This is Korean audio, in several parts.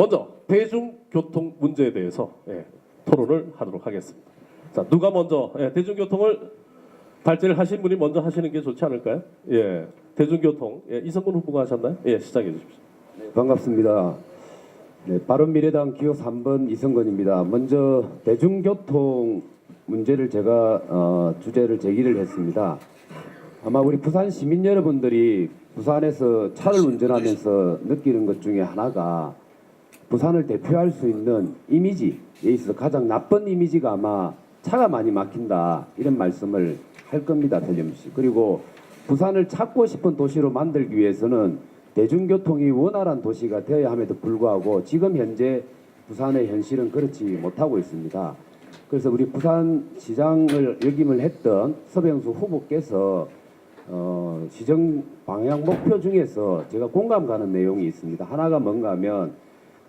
먼저 대중교통 문제에 대해서 토론을 하도록 하겠습니다. 자, 누가 먼저 대중교통을 발제를 하신 분이 먼저 하시는 게 좋지 않을까요? 대중교통 이성근 후보가 하셨나요? 시작해 주십시오. 네, 반갑습니다. 네, 바른미래당 기호 3번 이성근입니다. 먼저 대중교통 문제를 제가 주제를 제기를 했습니다. 아마 우리 부산 시민 여러분들이 부산에서 차를 운전하면서 느끼는 것 중에 하나가 부산을 대표할 수 있는 이미지에 있어서 가장 나쁜 이미지가 아마 차가 많이 막힌다 이런 말씀을 할 겁니다. 틀림없이. 그리고 부산을 찾고 싶은 도시로 만들기 위해서는 대중교통이 원활한 도시가 되어야 함에도 불구하고 지금 현재 부산의 현실은 그렇지 못하고 있습니다. 그래서 우리 부산시장을 역임을 했던 서병수 후보께서 시정 방향 목표 중에서 제가 공감 가는 내용이 있습니다. 하나가 뭔가 하면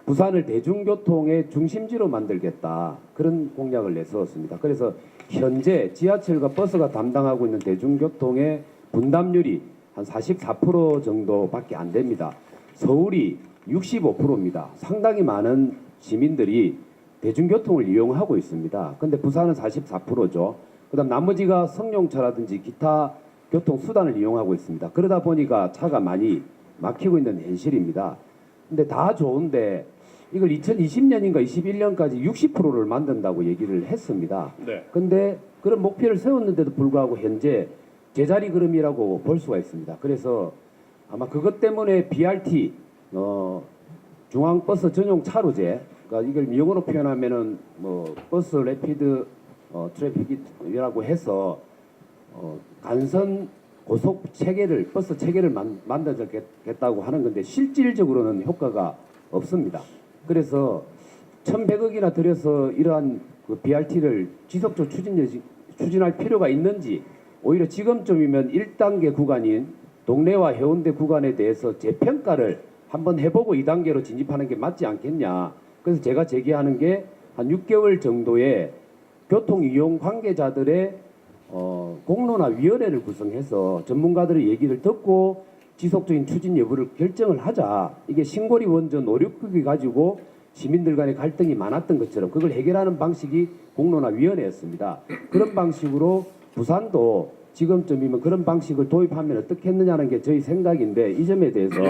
부산을 대중교통의 중심지로 만들겠다 그런 공약을 내세웠습니다. 그래서 현재 지하철과 버스가 담당하고 있는 대중교통의 분담률이 한 44% 정도밖에 안 됩니다. 서울이 65%입니다. 상당히 많은 시민들이 대중교통을 이용하고 있습니다. 근데 부산은 44%죠. 그다음 나머지가 승용차라든지 기타 교통수단을 이용하고 있습니다. 그러다 보니까 차가 많이 막히고 있는 현실입니다. 근데 다 좋은데 이걸 2020년인가 21년까지 60%를 만든다고 얘기를 했습니다. 네. 근데 그런 목표를 세웠는데도 불구하고 현재 제자리 걸음이라고 볼 수가 있습니다. 그래서 아마 그것 때문에 BRT 중앙버스 전용 차로제, 그러니까 이걸 영어로 표현하면은 뭐 버스 레피드 트래픽이라고 해서 간선 고속 체계를 버스 체계를 만들겠다고 하는 건데 실질적으로는 효과가 없습니다. 그래서 1,100억이나 들여서 이러한 그 BRT를 지속적으로 추진할 필요가 있는지, 오히려 지금쯤이면 1단계 구간인 동래와 해운대 구간에 대해서 재평가를 한번 해보고 2단계로 진입하는 게 맞지 않겠냐. 그래서 제가 제기하는 게 한 6개월 정도의 교통 이용 관계자들의 공론화 위원회를 구성해서 전문가들의 얘기를 듣고 지속적인 추진 여부를 결정을 하자. 이게 신고리 원전 5, 6국이 가지고 시민들 간의 갈등이 많았던 것처럼 그걸 해결하는 방식이 공론화 위원회였습니다. 그런 방식으로 부산도 지금쯤이면 그런 방식을 도입하면 어떻겠느냐는 게 저희 생각인데 이 점에 대해서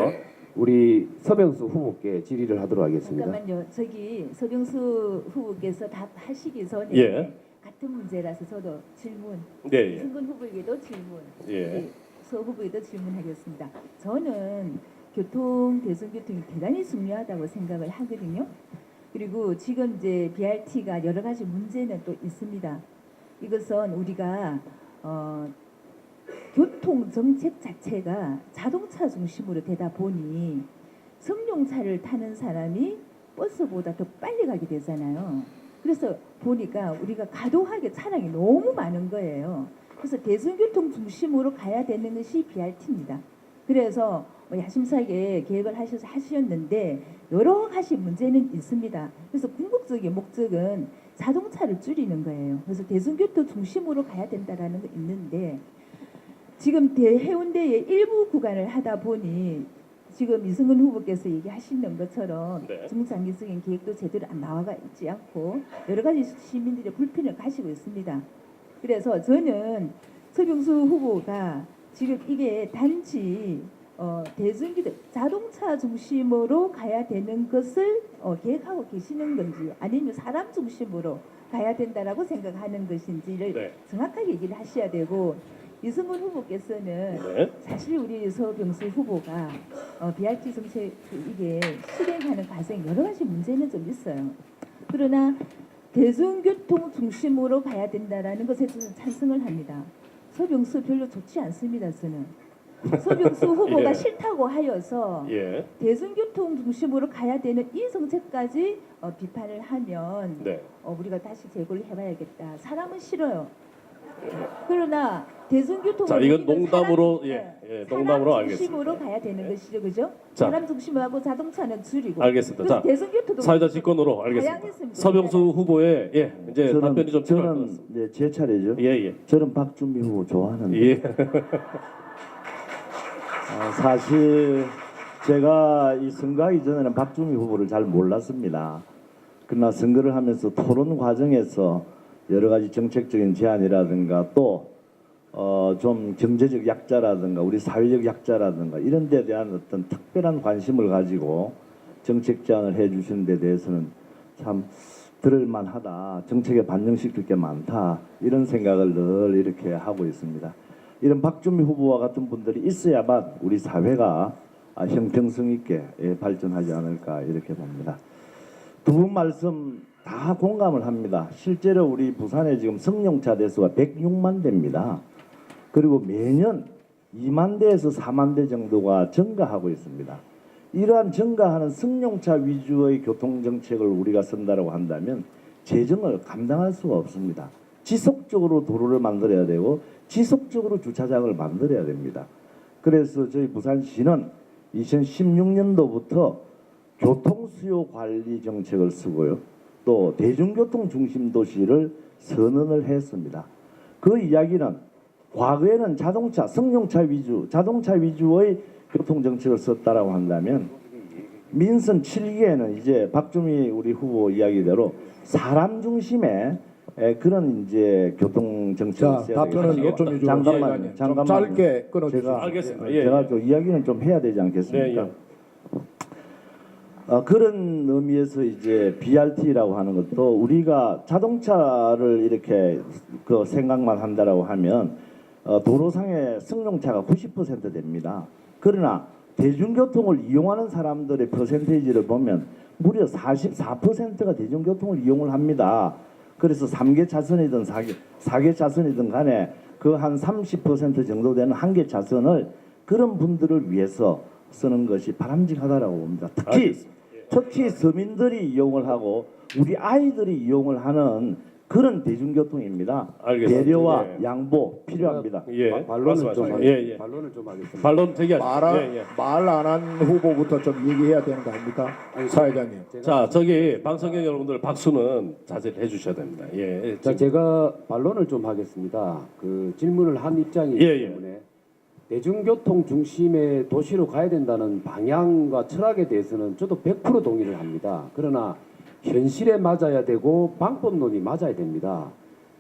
우리 서병수 후보께 질의를 하도록 하겠습니다. 잠깐만요. 저기 서병수 후보께서 답하시기 전에 같은 문제라서 저도 질문. 승근 후보에게도 질문. 서 후보에도 질문하겠습니다. 저는 대중교통이 대단히 중요하다고 생각을 하거든요. 그리고 지금 이제 BRT가 여러 가지 문제는 또 있습니다. 이것은 우리가 교통 정책 자체가 자동차 중심으로 되다 보니 승용차를 타는 사람이 버스보다 더 빨리 가게 되잖아요. 그래서 보니까 우리가 과도하게 차량이 너무 많은 거예요. 그래서 대중교통 중심으로 가야 되는 것이 BRT입니다. 그래서 야심차게 계획을 하셨는데 여러 가지 문제는 있습니다. 그래서 궁극적인 목적은 자동차를 줄이는 거예요. 그래서 대중교통 중심으로 가야 된다라는 거 있는데 지금 해운대의 일부 구간을 하다 보니 지금 이성근 후보께서 얘기하시는 것처럼 중장기적인 계획도 제대로 나와 있지 않고 여러 가지 시민들의 불편을 가지고 있습니다. 그래서 저는 서병수 후보가 지금 이게 단지 대중교통 자동차 중심으로 가야 되는 것을 계획하고 계시는 건지 아니면 사람 중심으로 가야 된다라고 생각하는 것인지를 정확하게 얘기를 하셔야 되고 이성근 후보께서는 사실 우리 서병수 후보가 BRT 정책 이게 실행하는 과정에 여러 가지 문제는 좀 있어요. 그러나 대중교통 중심으로 가야 된다라는 것에 저는 찬성을 합니다. 서병수 별로 좋지 않습니다. 저는 서병수 후보가 싫다고 하여서 대중교통 중심으로 가야 되는 이 정책까지 비판을 하면 우리가 다시 재고를 해봐야겠다. 사람은 싫어요. 그러나 대중교통 이건 농담으로 농담으로 알겠습니다. 중심으로 가야 되는 것이죠, 그죠? 사람 중심하고 자동차는 줄이고. 알겠습니다. 자, 대중교통도 사회자 직권으로 알겠습니다. 서병수 후보의 이제 답변이 좀 필요할 것 같습니다. 네, 제 차례죠. 저는 박준미 후보 좋아하는데 사실 제가 이 선거하기 전에는 박주미 후보를 잘 몰랐습니다. 그러나 선거를 하면서 토론 과정에서 여러 가지 정책적인 제안이라든가 또 좀 경제적 약자라든가 우리 사회적 약자라든가 이런 데 대한 어떤 특별한 관심을 가지고 정책 제안을 해주시는 데 대해서는 참 들을만하다. 정책에 반영시킬 게 많다. 이런 생각을 늘 이렇게 하고 있습니다. 이런 박주미 후보와 같은 분들이 있어야만 우리 사회가 형평성 있게 발전하지 않을까 이렇게 봅니다. 두 분 말씀 다 공감을 합니다. 실제로 우리 부산에 지금 승용차 대수가 106만 대입니다. 그리고 매년 2만 대에서 4만 대 정도가 증가하고 있습니다. 이러한 증가하는 승용차 위주의 교통정책을 우리가 쓴다고 한다면 재정을 감당할 수가 없습니다. 지속적으로 도로를 만들어야 되고 지속적으로 주차장을 만들어야 됩니다. 그래서 저희 부산시는 2016년도부터 교통수요 관리 정책을 쓰고요. 또 대중교통 중심 도시를 선언을 했습니다. 그 이야기는 과거에는 자동차, 승용차 위주, 자동차 위주의 교통정책을 썼다라고 한다면 민선 7기에는 이제 박주미 우리 후보 이야기대로 사람 중심의 그런 이제 교통정책을 자, 써야 답변은 되겠죠. 요점 위주로 잠깐만요. 좀 짧게 끊어주세요. 알겠습니다. 제가 좀 이야기는 좀 해야 되지 않겠습니까? 네, 그런 의미에서 이제 BRT라고 하는 것도 우리가 자동차를 이렇게 그 생각만 한다라고 하면 도로상의 승용차가 90% 됩니다. 그러나 대중교통을 이용하는 사람들의 퍼센테이지를 보면 무려 44%가 대중교통을 이용을 합니다. 그래서 3개 차선이든 4개 차선이든 간에 그 한 30% 정도 되는 한 개 차선을 그런 분들을 위해서 쓰는 것이 바람직하다라고 봅니다. 특히 서민들이 이용을 하고 우리 아이들이 이용을 하는 그런 대중교통입니다. 알겠습니다. 배려와 예. 양보 필요합니다. 예. 반론을 좀 말씀하세요. 하겠습니다. 예, 예. 반론을 좀 하겠습니다. 반론 제기하시죠. 말 안 한 후보부터 좀 얘기해야 되는 거 아닙니까? 사회자님. 자, 저기 방송객 여러분들 박수는 자제를 해주셔야 됩니다. 예. 자, 제가 반론을 좀 하겠습니다. 그 질문을 한 입장이기 예, 예. 때문에 대중교통 중심의 도시로 가야 된다는 방향과 철학에 대해서는 저도 100% 동의를 합니다. 그러나 현실에 맞아야 되고 방법론이 맞아야 됩니다.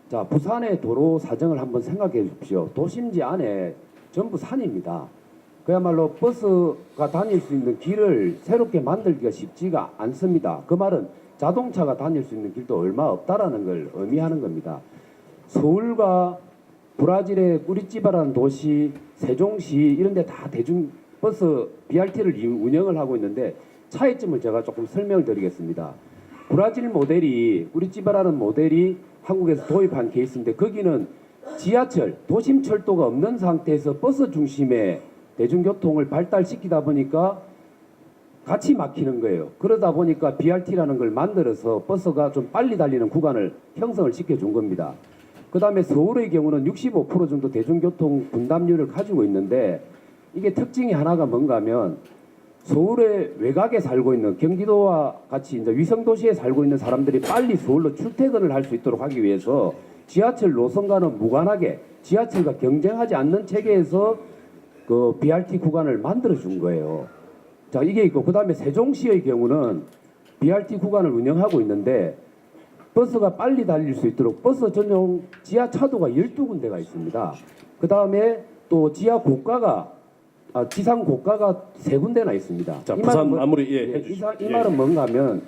자, 부산의 도로 사정을 한번 생각해 주십시오. 도심지 안에 전부 산입니다. 그야말로 버스가 다닐 수 있는 길을 새롭게 만들기가 쉽지가 않습니다. 그 말은 자동차가 다닐 수 있는 길도 얼마 없다라는 걸 의미하는 겁니다. 서울과 브라질의 꾸리찌바라는 도시, 세종시 이런 데 다 대중버스 BRT를 운영을 하고 있는데 차이점을 제가 조금 설명을 드리겠습니다. 브라질 모델이 꾸리찌바라는 모델이 한국에서 도입한 케이스인데 거기는 지하철, 도심철도가 없는 상태에서 버스 중심의 대중교통을 발달시키다 보니까 같이 막히는 거예요. 그러다 보니까 BRT라는 걸 만들어서 버스가 좀 빨리 달리는 구간을 형성을 시켜준 겁니다. 그 다음에 서울의 경우는 65% 정도 대중교통 분담률을 가지고 있는데 이게 특징이 하나가 뭔가 하면 서울의 외곽에 살고 있는 경기도와 같이 이제 위성도시에 살고 있는 사람들이 빨리 서울로 출퇴근을 할 수 있도록 하기 위해서 지하철 노선과는 무관하게 지하철과 경쟁하지 않는 체계에서 그 BRT 구간을 만들어 준 거예요. 자, 이게 있고 그다음에 세종시의 경우는 BRT 구간을 운영하고 있는데 버스가 빨리 달릴 수 있도록 버스 전용 지하차도가 12군데가 있습니다. 그다음에 또 지하 고가가 지상 고가가 3군데나 있습니다. 자, 이 부산 말은 마무리 이 해주시죠. 말은 뭔가 하면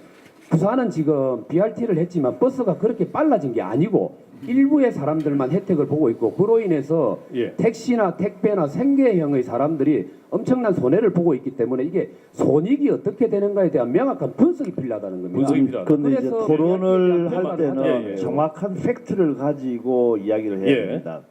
부산은 지금 BRT를 했지만 버스가 그렇게 빨라진 게 아니고 일부의 사람들만 혜택을 보고 있고 그로 인해서 예. 택시나 택배나 생계형의 사람들이 엄청난 손해를 보고 있기 때문에 이게 손익이 어떻게 되는가에 대한 명확한 분석이 필요하다는 겁니다. 분석이 필요하다. 그런데 이제 그래서 토론을 BRT 할 때는 예, 예. 정확한 팩트를 가지고 이야기를 해야 예. 됩니다.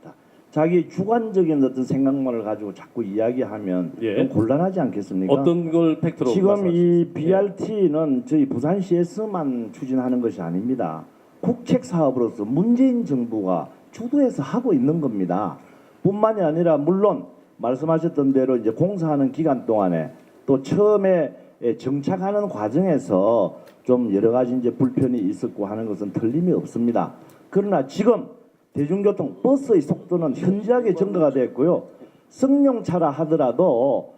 자기 주관적인 어떤 생각만을 가지고 자꾸 이야기하면 예. 좀 곤란하지 않겠습니까? 어떤 걸 팩트로 지금 말씀하시죠? 이 BRT는 저희 부산시에서만 추진하는 것이 아닙니다. 국책 사업으로서 문재인 정부가 주도해서 하고 있는 겁니다. 뿐만이 아니라 물론 말씀하셨던 대로 이제 공사하는 기간 동안에 또 처음에 정착하는 과정에서 좀 여러 가지 이제 불편이 있었고 하는 것은 틀림이 없습니다. 그러나 지금 대중교통 버스의 속도는 현저하게 증가가 됐고요. 승용차라 하더라도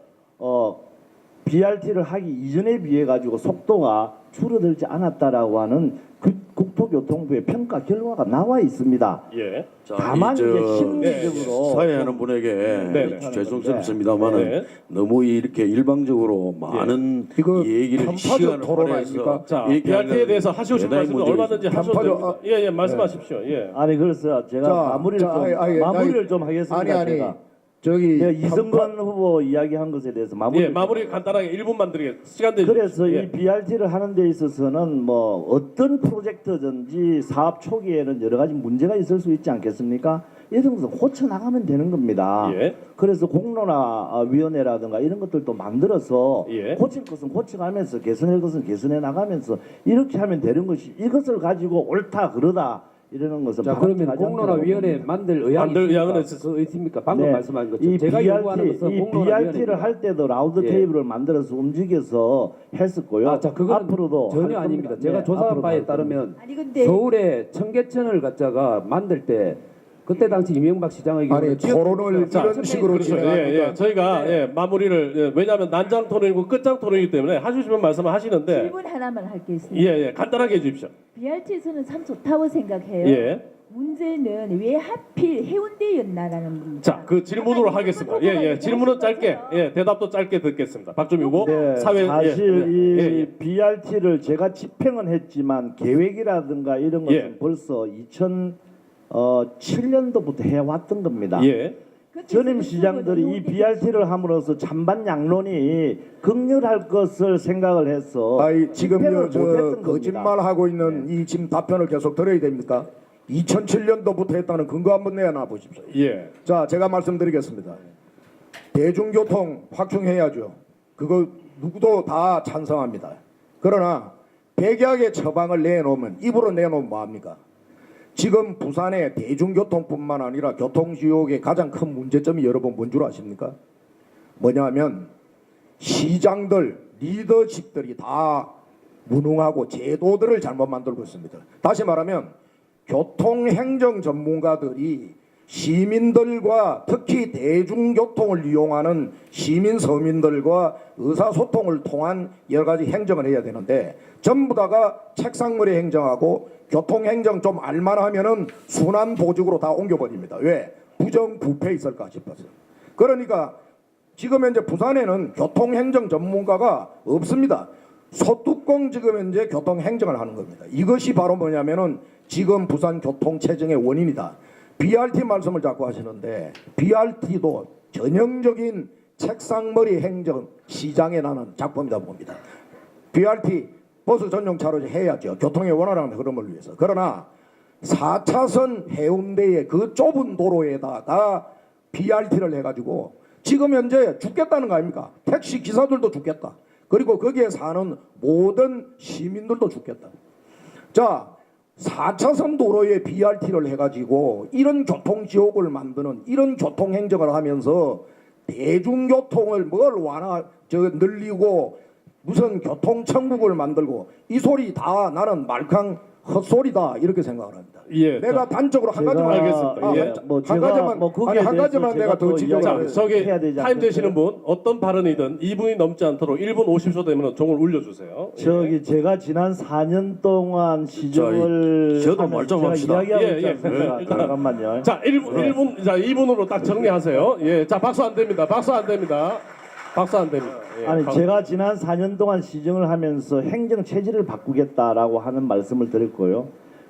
BRT를 하기 이전에 비해 가지고 속도가 줄어들지 않았다라고 하는 국토교통부의 평가 결과가 나와 있습니다. 예. 자, 다만 이 저- 이제 심리적으로 사회하는 분에게 네네. 죄송스럽습니다만은 네. 너무 이렇게 일방적으로 많은 이거 얘기를 편파적 시간을 토론 할애해서 아닙니까? 자, 얘기하는 BRT에 대해서 하시고 싶은 대단히 말씀은 문제가 얼마든지 있습니다. 하셔도 됩니다. 편파적- 예, 예, 말씀하십시오. 예. 아니 그래서 제가 자, 마무리를 자, 좀 마무리를 좀 하겠습니다. 아니 제가. 저기 제가 이성건 후보 이야기한 것에 대해서 마무리. 예, 마무리 간단하게 1분만 드리겠습니다. 시간 되죠. 그래서 예. 이 BRT를 하는 데 있어서는 뭐 어떤 프로젝트든지 사업 초기에는 여러 가지 문제가 있을 수 있지 않겠습니까? 이런 것은 고쳐 나가면 되는 겁니다. 예. 그래서 공론화 위원회라든가 이런 것들도 만들어서 예. 고칠 것은 고쳐가면서 개선할 것은 개선해 나가면서 이렇게 하면 되는 것이 이것을 가지고 옳다 그러다 이러는 것은 자 바로 그러면 가지 공론화위원회 않다고 만들 의향이 만들 의향은 있습니까? 그 있습니까? 방금 네. 말씀하신 것처럼 이 제가 요구하는 것은 이 공론화위원회입니다. BRT를 할 때도 라운드 예. 테이블을 만들어서 움직여서 했었고요. 자 그거는 앞으로도 할 전혀 겁니다. 아닙니다. 제가 네, 조사한 앞으로도 바에 할 겁니다. 따르면 아니 근데 서울에 청계천을 갖다가 만들 때 그때 당시 이명박 시장의 아니 토론을 자, 이런 식으로 그렇죠. 예, 진행하니까 예. 저희가 예, 마무리를 예, 왜냐하면 난장 토론이고 끝장 토론이기 때문에 하시고 싶은 말씀을 하시는데 질문 하나만 할 게 있습니다. 예, 예. 간단하게 해주십시오. BRT에서는 참 좋다고 생각해요. 예. 문제는 왜 하필 해운대였나라는 문제. 자, 그 질문으로 하겠습니다. 예, 예. 질문은 짧게, 예, 대답도 짧게 듣겠습니다. 박주미 후보, 네, 사회 사실 이 예, 예. BRT를 제가 집행은 했지만 계획이라든가 이런 것은 예. 벌써 2007년도부터 해왔던 겁니다. 예. 전임 시장들이 이 BRT를 함으로써 찬반 양론이 극렬할 것을 생각을 해서 아이 지금 집행을 저 못했던 거짓말 하고 있는 이 지금 답변을 계속 들어야 됩니까? 2007년도부터 했다는 근거 한번 내놔 보십시오. 예. 자, 제가 말씀드리겠습니다. 대중교통 확충해야죠. 그거 누구도 다 찬성합니다. 그러나 백약의 처방을 내놓으면 입으로 내놓으면 뭐합니까? 지금 부산의 대중교통뿐만 아니라 교통지역의 가장 큰 문제점이 여러분 뭔 줄 아십니까? 뭐냐면 시장들, 리더십들이 다 무능하고 제도들을 잘못 만들고 있습니다. 다시 말하면 교통행정 전문가들이 시민들과 특히 대중교통을 이용하는 시민 서민들과 의사소통을 통한 여러 가지 행정을 해야 되는데 전부 다가 책상머리 행정하고 교통행정 좀 알만하면은 순환보직으로 다 옮겨버립니다. 왜? 부정부패 있을까 싶어서. 그러니까 지금 현재 부산에는 교통행정 전문가가 없습니다. 소뚜껑 지금 현재 교통행정을 하는 겁니다. 이것이 바로 뭐냐면은 지금 부산 교통체증의 원인이다. BRT 말씀을 자꾸 하시는데 BRT도 전형적인 책상머리 행정 시장에 나는 작품이다 봅니다. BRT 버스 전용차로 해야죠. 교통의 원활한 흐름을 위해서. 그러나 4차선 해운대의 그 좁은 도로에다가 BRT를 해가지고 지금 현재 죽겠다는 거 아닙니까? 택시 기사들도 죽겠다. 그리고 거기에 사는 모든 시민들도 죽겠다. 자, 4차선 도로에 BRT를 해가지고 이런 교통지옥을 만드는 이런 교통행정을 하면서 대중교통을 늘리고 무슨 교통천국을 만들고 이 소리 다 나는 말캉 헛소리다 이렇게 생각을 합니다. 예. 내가 단적으로 한 가지만 알겠습니다. 예. 한 가지만 한 가지만 내가 더 지적을 자, 하겠습니다. 저기 해야 되지 타임 않겠어요? 되시는 분 어떤 발언이든 2분이 넘지 않도록 1분 50초 되면 종을 울려주세요. 예. 저기 제가 지난 4년 동안 시정을 저도 하면서 말 좀 제가 합시다. 이야기하고 예, 있지 예. 않습니까? 일단- 잠깐만요. 자, 1분, 자, 2분으로 딱 정리하세요. 예, 자, 박수 안 됩니다. 박수 안 됩니다. 박수 안 됩니다. 예, 아니 박수. 제가 지난 4년 동안 시정을 하면서 행정 체질을 바꾸겠다라고 하는 말씀을 드렸고요.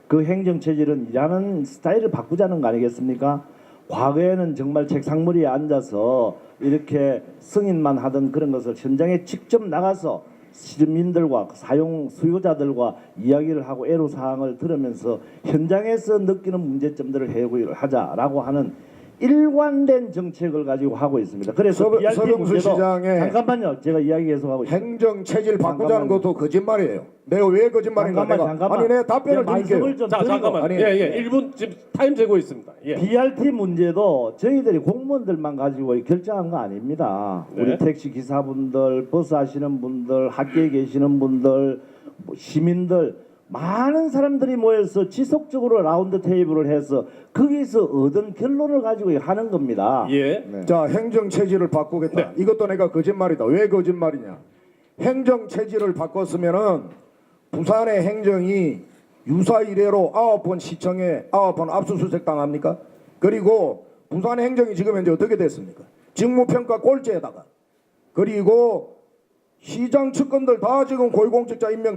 그 행정 체질은 일하는 스타일을 바꾸자는 거 아니겠습니까? 과거에는 정말 책상머리에 앉아서 이렇게 승인만 하던 그런 것을 현장에 직접 나가서 시민들과 사용 수요자들과 이야기를 하고 애로사항을 들으면서 현장에서 느끼는 문제점들을 해결하자라고 하는 일관된 정책을 가지고 하고 있습니다. 그래서 BRT 서병수 문제도 시장의 잠깐만요. 제가 이야기 계속하고 있습니다. 행정 체질 바꾸자는 잠깐만요. 것도 거짓말이에요. 내가 왜 거짓말인가 잠깐만. 아니 내 답변을 제가 말씀을 드릴게요. 좀 자, 드리고. 잠깐만. 아니, 예, 예. 1분 지금 타임 재고 있습니다. 예. BRT 문제도 저희들이 공무원들만 가지고 결정한 거 아닙니다. 네. 우리 택시 기사분들, 버스 하시는 분들, 학교에 계시는 분들, 뭐 시민들 많은 사람들이 모여서 지속적으로 라운드 테이블을 해서 거기서 얻은 결론을 가지고 하는 겁니다. 예. 네. 자, 행정 체질을 바꾸겠다. 이것도 내가 거짓말이다. 왜 거짓말이냐? 행정 체질을 바꿨으면은 부산의 행정이 유사 이래로 9번 시청에 9번 압수수색 당합니까? 그리고 부산 행정이 지금 현재 어떻게 됐습니까? 직무평가 꼴찌에다가 그리고 시장 측근들 다 지금 고위공직자 임명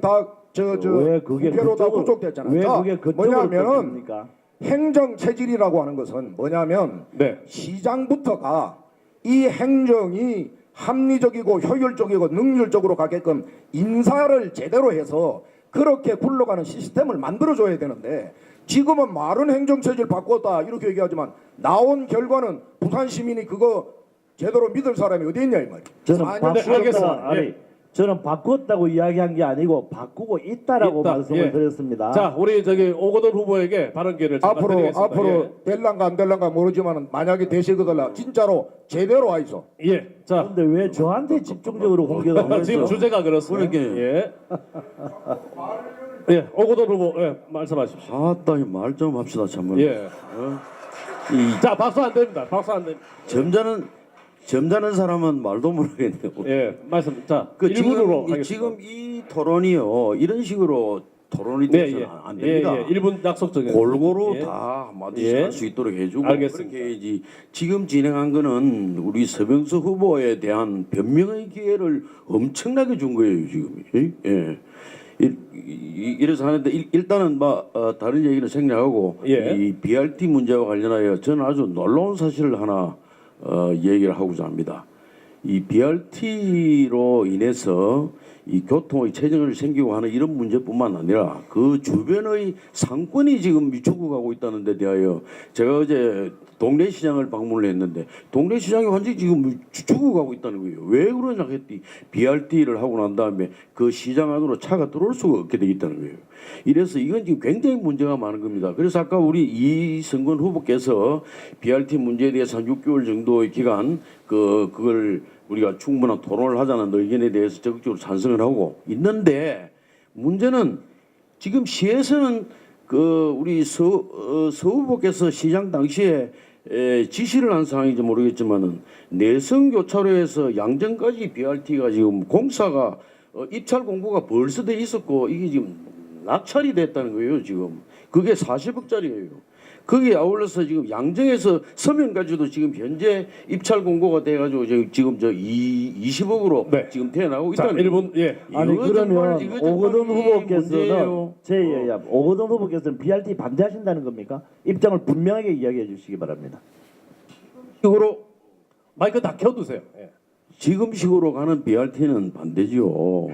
왜 그게 부패로 다 그쪽으로- 구속됐잖아요. 왜 자, 그게 그쪽으로 뭐냐면은 쫓깁니까? 행정 체질이라고 하는 것은 뭐냐면 네. 시장부터가 이 행정이 합리적이고 효율적이고 능률적으로 가게끔 인사를 제대로 해서 그렇게 굴러가는 시스템을 만들어줘야 되는데 지금은 말은 행정체질 바꿨다 이렇게 얘기하지만 나온 결과는 부산 시민이 그거 제대로 믿을 사람이 어디 있냐 이 말이에요. 저는 4년 네, 알겠습니다. 바꿨다, 아니, 예. 저는 바꿨다고 이야기한 게 아니고 바꾸고 있다라고 있다. 말씀을 예. 드렸습니다. 자, 우리 저기 오거돈 후보에게 발언 기회를 드리겠습니다. 앞으로 될란가 안 될란가 모르지만 만약에 되시거들라 진짜로 제대로 와 있어. 예. 자, 그런데 왜 저한테 집중적으로 공격을 하고 지금 있어요? 주제가 그렇습니다. 그러니까. 예. 예, 오거돈 후보 말씀하십시오. 아따 말 좀 합시다 참말. 예. 이 자, 박수 안 됩니다. 박수 안 됩니다. 점잖은 사람은 말도 못하겠네요. 예, 말씀. 자, 그 일분으로 지금, 하겠습니다. 지금 이 토론이요 이런 식으로 토론이 네, 돼서는 예. 안 됩니다. 예, 예. 1분 약속적인 골고루 예. 다 한마디씩 예. 할 수 있도록 해주고 알겠습니다. 그렇게 해야지. 지금 진행한 거는 우리 서병수 후보에 대한 변명의 기회를 엄청나게 준 거예요 지금. 예. 이래서 하는데 일단은 다른 얘기는 생략하고 예. 이 BRT 문제와 관련하여 저는 아주 놀라운 사실을 하나 얘기를 하고자 합니다. 이 BRT로 인해서 이 교통의 체증을 생기고 하는 이런 문제뿐만 아니라 그 주변의 상권이 지금 미쳐고 가고 있다는 데 대하여 제가 어제 동네 시장을 방문을 했는데 동네 시장이 완전히 지금 죽어가고 있다는 거예요. 왜 그러냐 했더니 BRT를 하고 난 다음에 그 시장 안으로 차가 들어올 수가 없게 되겠다는 거예요. 이래서 이건 지금 굉장히 문제가 많은 겁니다. 그래서 아까 우리 이성근 후보께서 BRT 문제에 대해서 한 6개월 정도의 기간 그걸 우리가 충분한 토론을 하자는 의견에 대해서 적극적으로 찬성을 하고 있는데 문제는 지금 시에서는 우리 서 후보께서 시장 당시에 지시를 한 상황인지 모르겠지만은 내성교차로에서 양정까지 BRT가 지금 공사가 입찰 공고가 벌써 돼 있었고 이게 지금 낙찰이 됐다는 거예요 지금. 그게 40억짜리예요. 거기에 아울러서 지금 양정에서 서면까지도 지금 현재 입찰 공고가 돼가지고 지금 20억으로 네. 지금 태어나고 자, 있다는 1분 예. 아니 이거 그러면 정말 이거 오거돈 정말 후보께서는 문제예요. 제 얘기야. 오거돈 후보께서는 BRT 반대하신다는 겁니까? 입장을 분명하게 이야기해 주시기 바랍니다. 식으로 마이크 다 켜두세요. 예. 지금식으로 가는 BRT는 반대죠.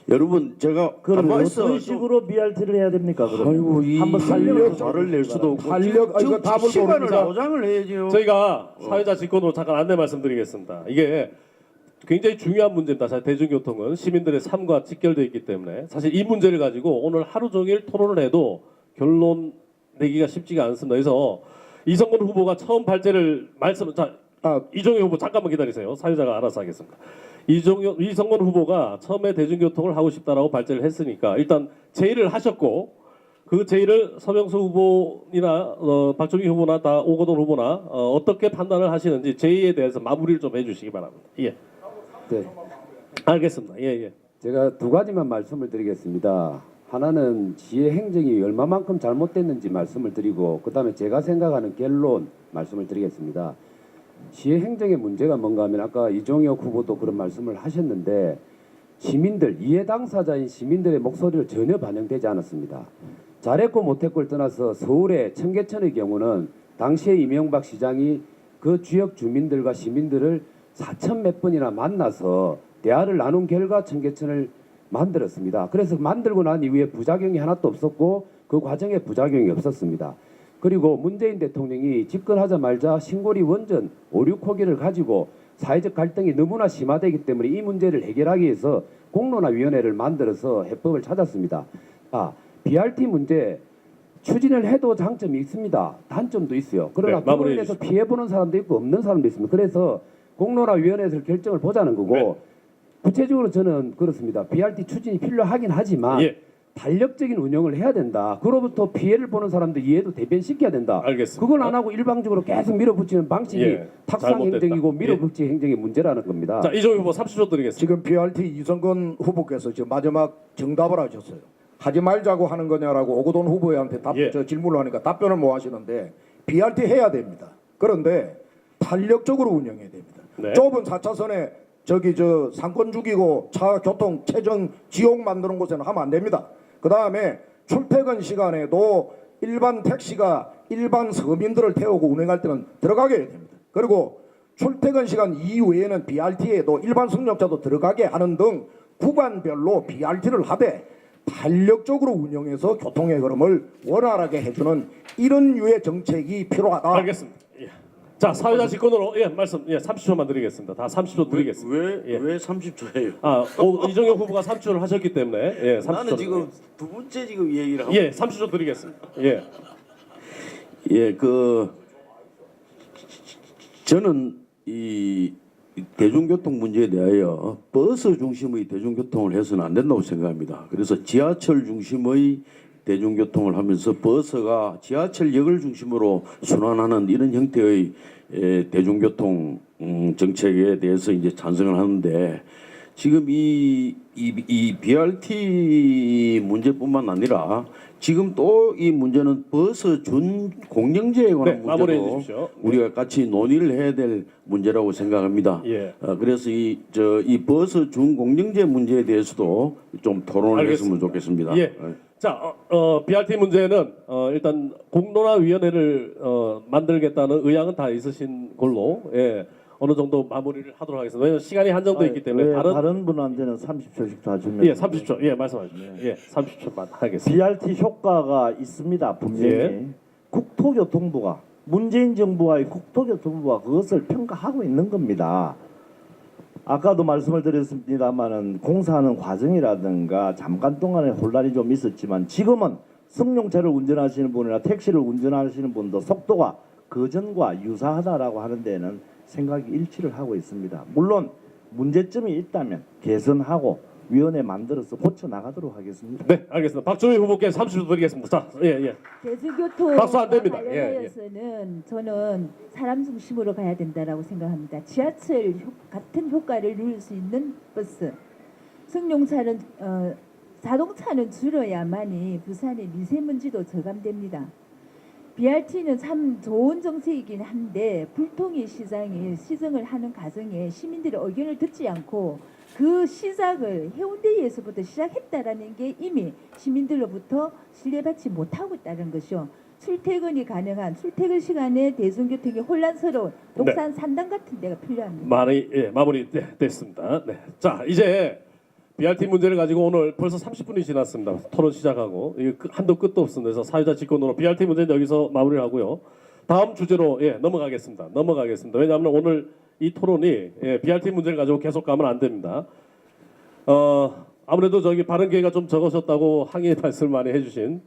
여러분 제가 그럼 가만히 어떤 있어. 식으로 BRT를 해야 됩니까? 그러면 아이고 이 한번 설명을 좀 말을 낼 수도 없고 탄력, 지금 이거 답을 시간을 모릅니다. 보장을 해야죠. 저희가 사회자 직권으로 잠깐 안내 말씀드리겠습니다. 이게 굉장히 중요한 문제입니다. 사실 대중교통은 시민들의 삶과 직결되어 있기 때문에 사실 이 문제를 가지고 오늘 하루 종일 토론을 해도 결론 내기가 쉽지가 않습니다. 그래서 이성근 후보가 처음 발제를 이종현 후보 잠깐만 기다리세요. 사회자가 알아서 하겠습니다. 이성근 후보가 처음에 대중교통을 하고 싶다라고 발제를 했으니까 일단 제의를 하셨고 그 제의를 서명수 후보나 박종희 후보나 다 오거돈 후보나 어떻게 판단을 하시는지 제의에 대해서 마무리를 좀 해주시기 바랍니다. 예, 네. 알겠습니다. 예, 예. 제가 두 가지만 말씀을 드리겠습니다. 하나는 지의 행정이 얼마만큼 잘못됐는지 말씀을 드리고 그다음에 제가 생각하는 결론 말씀을 드리겠습니다. 지의 행정의 문제가 뭔가 하면 아까 이종혁 후보도 그런 말씀을 하셨는데 시민들, 이해 당사자인 시민들의 목소리를 전혀 반영되지 않았습니다. 잘했고 못했고를 떠나서 서울의 청계천의 경우는 당시에 이명박 시장이 그 지역 주민들과 시민들을 4천 몇 번이나 만나서 대화를 나눈 결과 청계천을 만들었습니다. 그래서 만들고 난 이후에 부작용이 하나도 없었고 그 과정에 부작용이 없었습니다. 그리고 문재인 대통령이 집권하자마자 신고리 원전 5, 6호기를 가지고 사회적 갈등이 너무나 심화되기 때문에 이 문제를 해결하기 위해서 공론화위원회를 만들어서 해법을 찾았습니다. BRT 문제 추진을 해도 장점이 있습니다. 단점도 있어요. 그러나 네, 마무리해 그걸로 인해서 피해보는 사람도 있고 없는 사람도 있습니다. 그래서 공론화위원회에서 결정을 보자는 거고 네. 구체적으로 저는 그렇습니다. BRT 추진이 필요하긴 하지만 예. 탄력적인 운영을 해야 된다. 그로부터 피해를 보는 사람들 이해도 대변시켜야 된다. 알겠습니다. 그걸 안 하고 일방적으로 계속 밀어붙이는 방식이 예, 탁상 잘못됐다. 행정이고 밀어붙이 행정의 문제라는 겁니다. 자, 이종희 후보 30초 드리겠습니다. 지금 BRT 이성근 후보께서 지금 마지막 정답을 하셨어요. 하지 말자고 하는 거냐라고 오거돈 후보한테 예. 질문을 하니까 답변을 못 하시는데 BRT 해야 됩니다. 그런데 탄력적으로 운영해야 됩니다. 네. 좁은 4차선에 저기 저 상권 죽이고 차 교통 체증 지옥 만드는 곳에는 하면 안 됩니다. 그 다음에 출퇴근 시간에도 일반 택시가 일반 서민들을 태우고 운행할 때는 들어가게 해야 됩니다. 그리고 출퇴근 시간 이후에는 BRT에도 일반 승용차도 들어가게 하는 등 구간별로 BRT를 하되 탄력적으로 운영해서 교통의 흐름을 원활하게 해주는 이런 유의 정책이 필요하다. 알겠습니다. 예. 자, 사회자 직권으로 말씀 30초만 드리겠습니다. 다 30초 드리겠습니다. 왜 30초예요? 이종혁 후보가 30초를 하셨기 때문에 30초. 나는 지금 두 번째 지금 얘기를 하고 30초 드리겠습니다. 저는 이 대중교통 문제에 대하여 버스 중심의 대중교통을 해서는 안 된다고 생각합니다. 그래서 지하철 중심의 대중교통을 하면서 버스가 지하철역을 중심으로 순환하는 이런 형태의 대중교통 정책에 대해서 이제 찬성을 하는데 지금 이 BRT 문제뿐만 아니라 지금 또 이 문제는 버스 준 공영제에 관한 마무리해 문제도 주십시오. 우리가 같이 논의를 해야 될 문제라고 생각합니다. 예. 그래서 이 버스 준 공영제 문제에 대해서도 좀 토론을 했으면 좋겠습니다. 자, BRT 문제는 일단 공론화위원회를 만들겠다는 의향은 다 있으신 걸로 어느 정도 마무리를 하도록 하겠습니다. 왜냐하면 시간이 한정되어 있기 때문에 다른 분한테는 30초씩 다 주면 30초 말씀하십시오. 30초만 하겠습니다. BRT 효과가 있습니다. 분명히 예. 국토교통부가 문재인 정부와의 국토교통부가 그것을 평가하고 있는 겁니다. 아까도 말씀을 드렸습니다만은 공사하는 과정이라든가 잠깐 동안의 혼란이 좀 있었지만 지금은 승용차를 운전하시는 분이나 택시를 운전하시는 분도 속도가 그전과 유사하다라고 하는 데는 생각이 일치를 하고 있습니다. 물론 문제점이 있다면 개선하고 위원회 만들어서 고쳐 나가도록 하겠습니다. 네, 알겠습니다. 박주희 후보께 30초 드리겠습니다. 자, 대중교통 박수 안 됩니다. 관련하여서는 저는 사람 중심으로 가야 된다라고 생각합니다. 지하철 같은 효과를 누릴 수 있는 버스, 승용차는 자동차는 줄여야만이 부산의 미세먼지도 저감됩니다. BRT는 참 좋은 정책이긴 한데 불통의 시장이 시정을 하는 과정에 시민들의 의견을 듣지 않고 그 시작을 해운대에서부터 시작했다라는 게 이미 시민들로부터 신뢰받지 못하고 있다는 것이요. 출퇴근이 가능한 출퇴근 시간에 대중교통이 혼란스러운 녹산 산당 같은 데가 필요합니다. 마무리됐습니다. 네. 자, 이제 BRT 문제를 가지고 오늘 벌써 30분이 지났습니다. 토론 시작하고 이게 한도 끝도 없습니다. 그래서 사회자 직권으로 BRT 문제는 여기서 마무리를 하고요. 다음 주제로 넘어가겠습니다. 왜냐하면 오늘 이 토론이 BRT 문제를 가지고 계속 가면 안 됩니다. 아무래도 발언 기회가 좀 적으셨다고 항의 말씀을 많이 해주신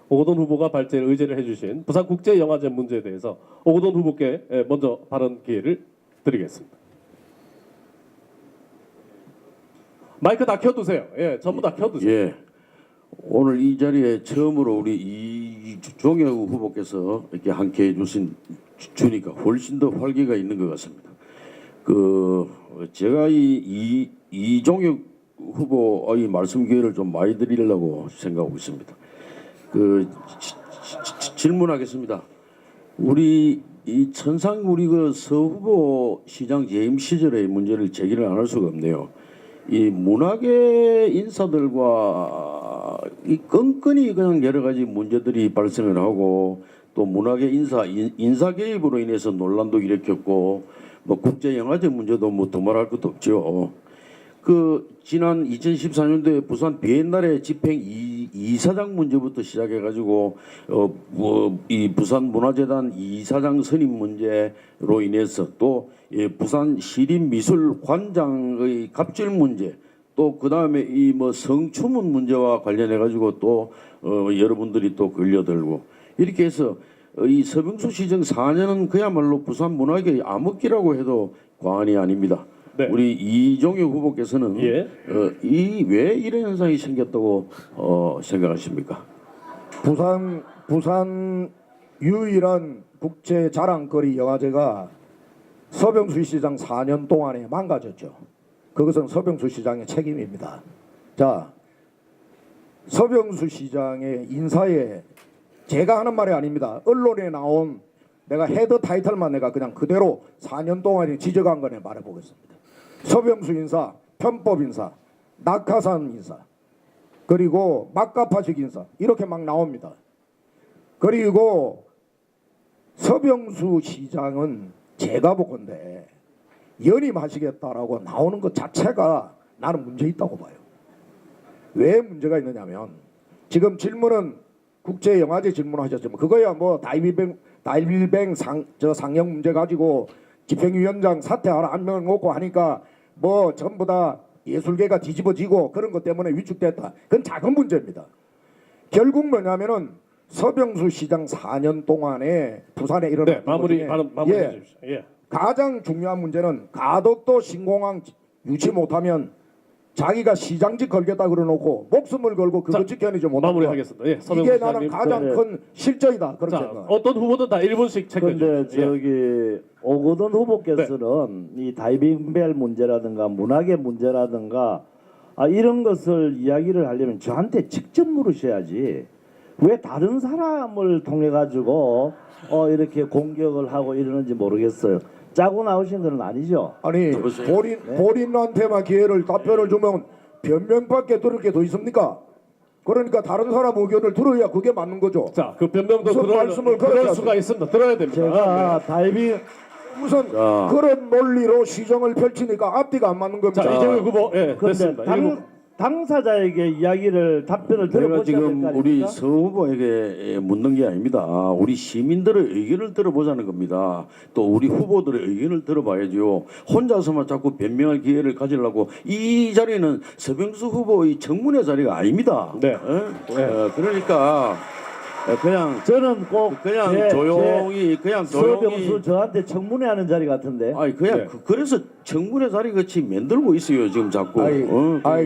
오거돈 후보가 의제를 해주신 부산국제영화제 문제에 대해서 오거돈 후보께 먼저 발언 기회를 드리겠습니다. 마이크 다 켜두세요. 전부 다 켜두세요. 오늘 이 자리에 처음으로 우리 이종혁 후보께서 이렇게 함께 주니까 훨씬 더 활기가 있는 것 같습니다. 제가 이종혁 후보의 말씀 기회를 좀 많이 드리려고 생각하고 있습니다. 질문하겠습니다. 우리 이 우리 서 후보 시장 재임 시절의 문제를 제기를 안 할 수가 없네요. 이 문화계 인사들과 이 끈끈이 그냥 여러 가지 문제들이 발생을 하고 또 문화계 인사 개입으로 인해서 논란도 일으켰고 국제영화제 문제도 더말할 것도 없죠. 지난 2014년도에 부산 비엔날레 집행 이사장 문제부터 시작해가지고 이 부산 문화재단 이사장 선임 문제로 인해서 또 부산 시립미술관장의 갑질 문제 또 그 다음에 성추문 문제와 관련해가지고 또 여러분들이 또 걸려들고 이렇게 해서 이 서병수 시정 4년은 그야말로 부산 문화계의 암흑기라고 해도 과언이 아닙니다. 네. 우리 이종혁 후보께서는 예. 이 왜 이런 현상이 생겼다고 생각하십니까? 부산 유일한 국제 자랑거리 영화제가 서병수 시장 4년 동안에 망가졌죠. 그것은 서병수 시장의 책임입니다. 자, 서병수 시장의 인사에 제가 하는 말이 아닙니다. 언론에 나온 내가 헤드 타이틀만 내가 그냥 그대로 4년 동안에 지적한 거네 말해보겠습니다. 서병수 인사, 편법 인사, 낙하산 인사, 그리고 막가파식 인사 이렇게 막 나옵니다. 그리고 서병수 시장은 제가 보건데 연임하시겠다라고 나오는 것 자체가 나는 문제 있다고 봐요. 왜 문제가 있느냐면 지금 질문은 국제영화제 질문하셨지만 그거야 뭐 다이빙 상영 문제 가지고 집행위원장 사퇴하라 한 명 놓고 하니까 뭐 전부 다 예술계가 뒤집어지고 그런 것 때문에 위축됐다. 그건 작은 문제입니다. 결국 뭐냐면은 서병수 시장 4년 동안에 부산에 일어난 네, 마무리 해 주십시오. 예. 가장 중요한 문제는 가덕도 신공항 유치 못하면 자기가 시장직 걸겠다 그러놓고 목숨을 걸고 그거 자, 지켜내지 못한 마무리하겠습니다. 예, 서병수 이게 나는 시장님. 가장 네. 큰 실정이다 그렇게 자, 생각합니다. 어떤 후보든 다 1분씩 체크해 근데 주십시오. 예. 저기 오거돈 후보께서는 이 다이빙벨 문제라든가 문학의 문제라든가 이런 것을 이야기를 하려면 저한테 직접 물으셔야지 왜 다른 사람을 통해 가지고 이렇게 공격을 하고 이러는지 모르겠어요. 짜고 나오신 건 아니죠? 아니 여보세요? 본인한테만 기회를 답변을 주면 변명밖에 들을 게 더 있습니까? 그러니까 다른 사람 의견을 들어야 그게 맞는 거죠. 자, 그 변명도 무슨 말씀을 그렇게 그럴 수가 있습니다. 들어야 됩니다. 제가 다이빙 무슨 자. 그런 논리로 시정을 펼치니까 앞뒤가 안 맞는 겁니다. 자, 이재명 후보, 예, 근데 됐습니다. 당사자에게 이야기를 답변을 내가 들어보셔야 지금 될거 우리 아닙니까? 서 후보에게 묻는 게 아닙니다. 우리 시민들의 의견을 들어보자는 겁니다. 또 우리 후보들의 의견을 들어봐야죠. 혼자서만 자꾸 변명할 기회를 가지려고 이 자리는 서병수 후보의 청문회 자리가 아닙니다. 네. 그러니까 그냥 저는 꼭 그냥 조용히 서병수 저한테 청문회하는 자리 같은데. 아니 그냥 네. 그래서 청문회 자리 같이 만들고 있어요 지금 자꾸. 아이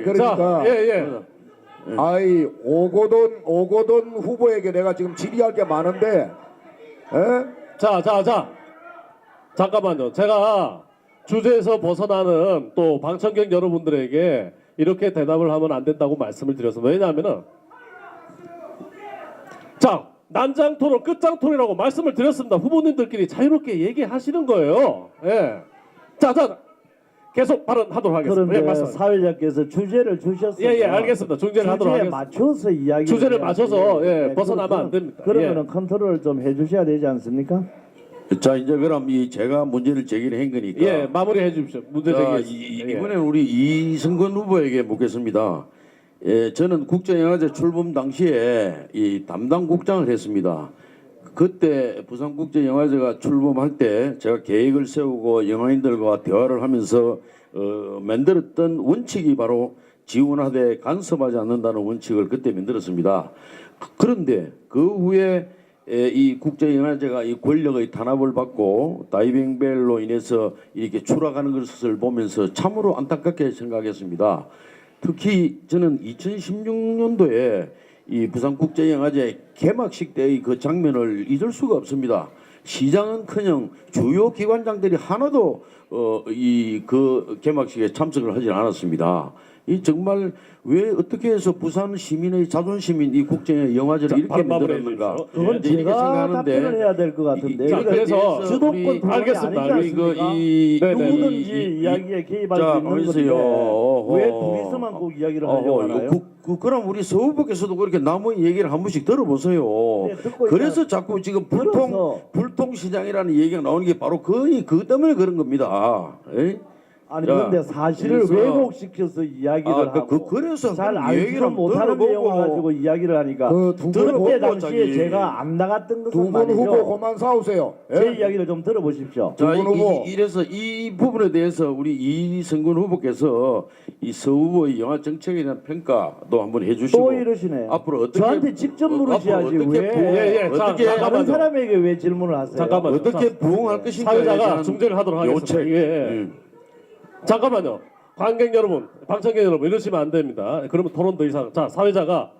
그러니까 자, 예. 아이 오거돈 후보에게 내가 지금 질의할 게 많은데 자. 잠깐만요. 제가 주제에서 벗어나는 또 방청객 여러분들에게 이렇게 대답을 하면 안 된다고 말씀을 드렸습니다. 왜냐하면은 자, 난장 토론, 끝장 토론이라고 말씀을 드렸습니다. 후보님들끼리 자유롭게 얘기하시는 거예요. 예. 자, 계속 발언하도록 하겠습니다. 그런데 예, 말씀. 사회자께서 주제를 주셨어요. 예, 알겠습니다. 주제를 하도록 주제에 하겠습니다. 맞춰서 이야기. 주제를 맞춰서 벗어나면 안 됩니다. 그러면은 예. 컨트롤을 좀 해주셔야 되지 않습니까? 자 이제 그럼 제가 문제를 제기를 한 거니까. 예, 마무리해 주십시오. 문제 자, 제기했습니다. 예. 이번에는 우리 이승건 후보에게 묻겠습니다. 예, 저는 국제영화제 출범 당시에 이 담당 국장을 했습니다. 그때 부산국제영화제가 출범할 때 제가 계획을 세우고 영화인들과 대화를 하면서 만들었던 원칙이 바로 지원하되 간섭하지 않는다는 원칙을 그때 만들었습니다. 그런데 그 후에 이 국제영화제가 이 권력의 탄압을 받고 다이빙벨로 인해서 이렇게 추락하는 것을 보면서 참으로 안타깝게 생각했습니다. 특히 저는 2016년도에 이 부산국제영화제 개막식 때의 그 장면을 잊을 수가 없습니다. 시장은커녕 주요 기관장들이 하나도 이 그 개막식에 참석을 하지 않았습니다. 이 정말 왜 어떻게 해서 부산 시민의 자존심인 이 국제영화제를 이렇게 바로 만들었는가? 마무리해 그건 이렇게 제가 생각하는데 답변을 해야 될 것 같은데. 자, 이거 그래서 주도권 우리 토론이 알겠습니다. 아니지 우리 그 않습니까? 이 누구든지 이야기에 개입할 수 있는 건데 왜 둘이서만 꼭 이야기를 하려고 하나요? 그럼 우리 서 후보께서도 그렇게 남의 얘기를 한 번씩 들어보세요. 네, 듣고 그래서 있다. 자꾸 지금 들어서. 불통시장이라는 얘기가 나오는 게 바로 거의 그 때문에 그런 겁니다. 에이? 아니 자, 그런데 사실을 그래서- 왜곡시켜서 이야기를 하고 그래서 잘 그런 얘기를 알지는 한번 못하는 들어보고. 내용을 가지고 이야기를 하니까 그두 분 그때 후보 당시에 자기. 제가 안 나갔던 것은 두 분 후보 말이죠. 그만 싸우세요. 제 이야기를 좀 들어보십시오. 자, 두분 후보. 이래서 이 부분에 대해서 우리 이승근 후보께서 이 서 후보의 영화 정책에 대한 평가도 한번 해주시고 또 이러시네. 앞으로 어떻게 저한테 직접 물으셔야지 앞으로 어떻게 왜 어떻게 자, 다른 잠깐만요. 사람에게 왜 질문을 하세요? 잠깐만요. 어떻게 자, 부응할 것인가 사회자가 중재를 하도록 하겠습니다. 요책. 예. 잠깐만요. 관객 여러분, 방청객 여러분 이러시면 안 됩니다. 그러면 토론 더 이상. 자, 사회자가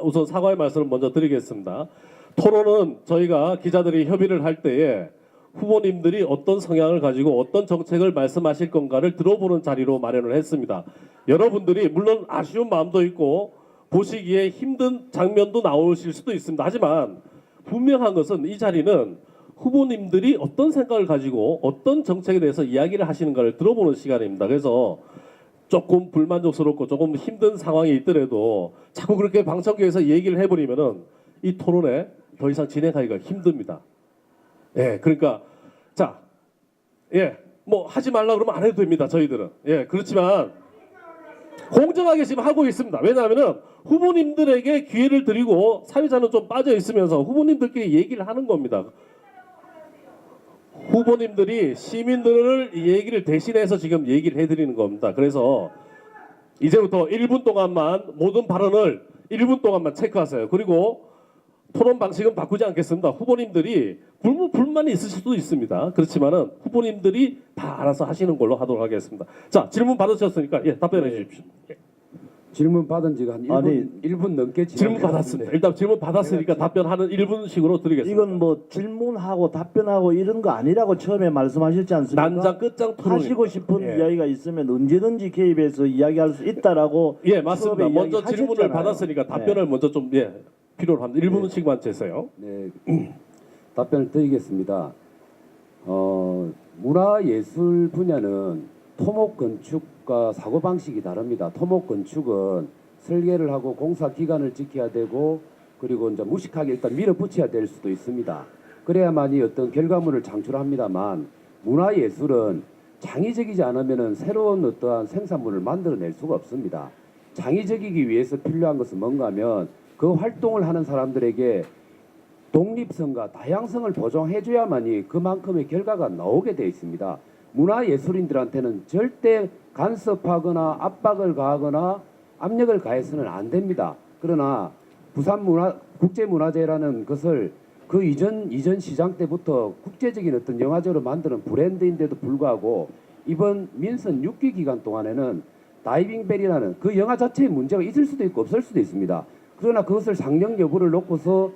우선 사과의 말씀을 먼저 드리겠습니다. 토론은 저희가 기자들이 협의를 할 때에 후보님들이 어떤 성향을 가지고 어떤 정책을 말씀하실 건가를 들어보는 자리로 마련을 했습니다. 여러분들이 물론 아쉬운 마음도 있고 보시기에 힘든 장면도 나오실 수도 있습니다. 하지만 분명한 것은 이 자리는 후보님들이 어떤 생각을 가지고 어떤 정책에 대해서 이야기를 하시는가를 들어보는 시간입니다. 그래서 조금 불만족스럽고 조금 힘든 상황이 있더라도 자꾸 그렇게 방청객에서 얘기를 해버리면은 이 토론에 더 이상 진행하기가 힘듭니다. 예, 그러니까 자, 예, 뭐 하지 말라 그러면 안 해도 됩니다. 저희들은 예, 그렇지만 공정하게 지금 하고 있습니다. 왜냐하면은 후보님들에게 기회를 드리고 사회자는 좀 빠져 있으면서 후보님들끼리 얘기를 하는 겁니다. 후보님들이 시민들을 얘기를 대신해서 지금 얘기를 해드리는 겁니다. 그래서 이제부터 1분 동안만 모든 발언을 1분 동안만 체크하세요. 그리고 토론 방식은 바꾸지 않겠습니다. 후보님들이 불만이 있으실 수도 있습니다. 그렇지만은 후보님들이 다 알아서 하시는 걸로 하도록 하겠습니다. 자, 질문 받으셨으니까 예, 답변해 주십시오. 질문 받은 지가 한 1분, 아니, 1분 넘게 질문 받았습니다. 일단 질문 받았으니까 답변하는 1분씩으로 드리겠습니다. 이건 뭐 질문하고 답변하고 이런 거 아니라고 처음에 말씀하셨지 않습니까? 난장 끝장 토론 하시고 싶은 예. 이야기가 있으면 언제든지 개입해서 이야기할 수 있다라고 예, 맞습니다. 수업에 먼저 이야기하셨잖아요. 질문을 받았으니까 답변을 먼저 좀 예, 필요로 합니다. 1분씩만 재세요. 네, 답변을 드리겠습니다. 문화예술 분야는 토목 건축과 사고 방식이 다릅니다. 토목 건축은 설계를 하고 공사 기간을 지켜야 되고 그리고 이제 무식하게 일단 밀어붙여야 될 수도 있습니다. 그래야만이 어떤 결과물을 창출합니다만 문화예술은 창의적이지 않으면은 새로운 어떠한 생산물을 만들어낼 수가 없습니다. 창의적이기 위해서 필요한 것은 뭔가 하면 그 활동을 하는 사람들에게 독립성과 다양성을 보장해줘야만이 그만큼의 결과가 나오게 되어 있습니다. 문화예술인들한테는 절대 간섭하거나 압박을 가하거나 압력을 가해서는 안 됩니다. 그러나 국제문화제라는 것을 그 이전 시장 때부터 국제적인 어떤 영화제로 만드는 브랜드인데도 불구하고 이번 민선 6기 기간 동안에는 다이빙벨이라는 그 영화 자체의 문제가 있을 수도 있고 없을 수도 있습니다. 그러나 그것을 상영 여부를 놓고서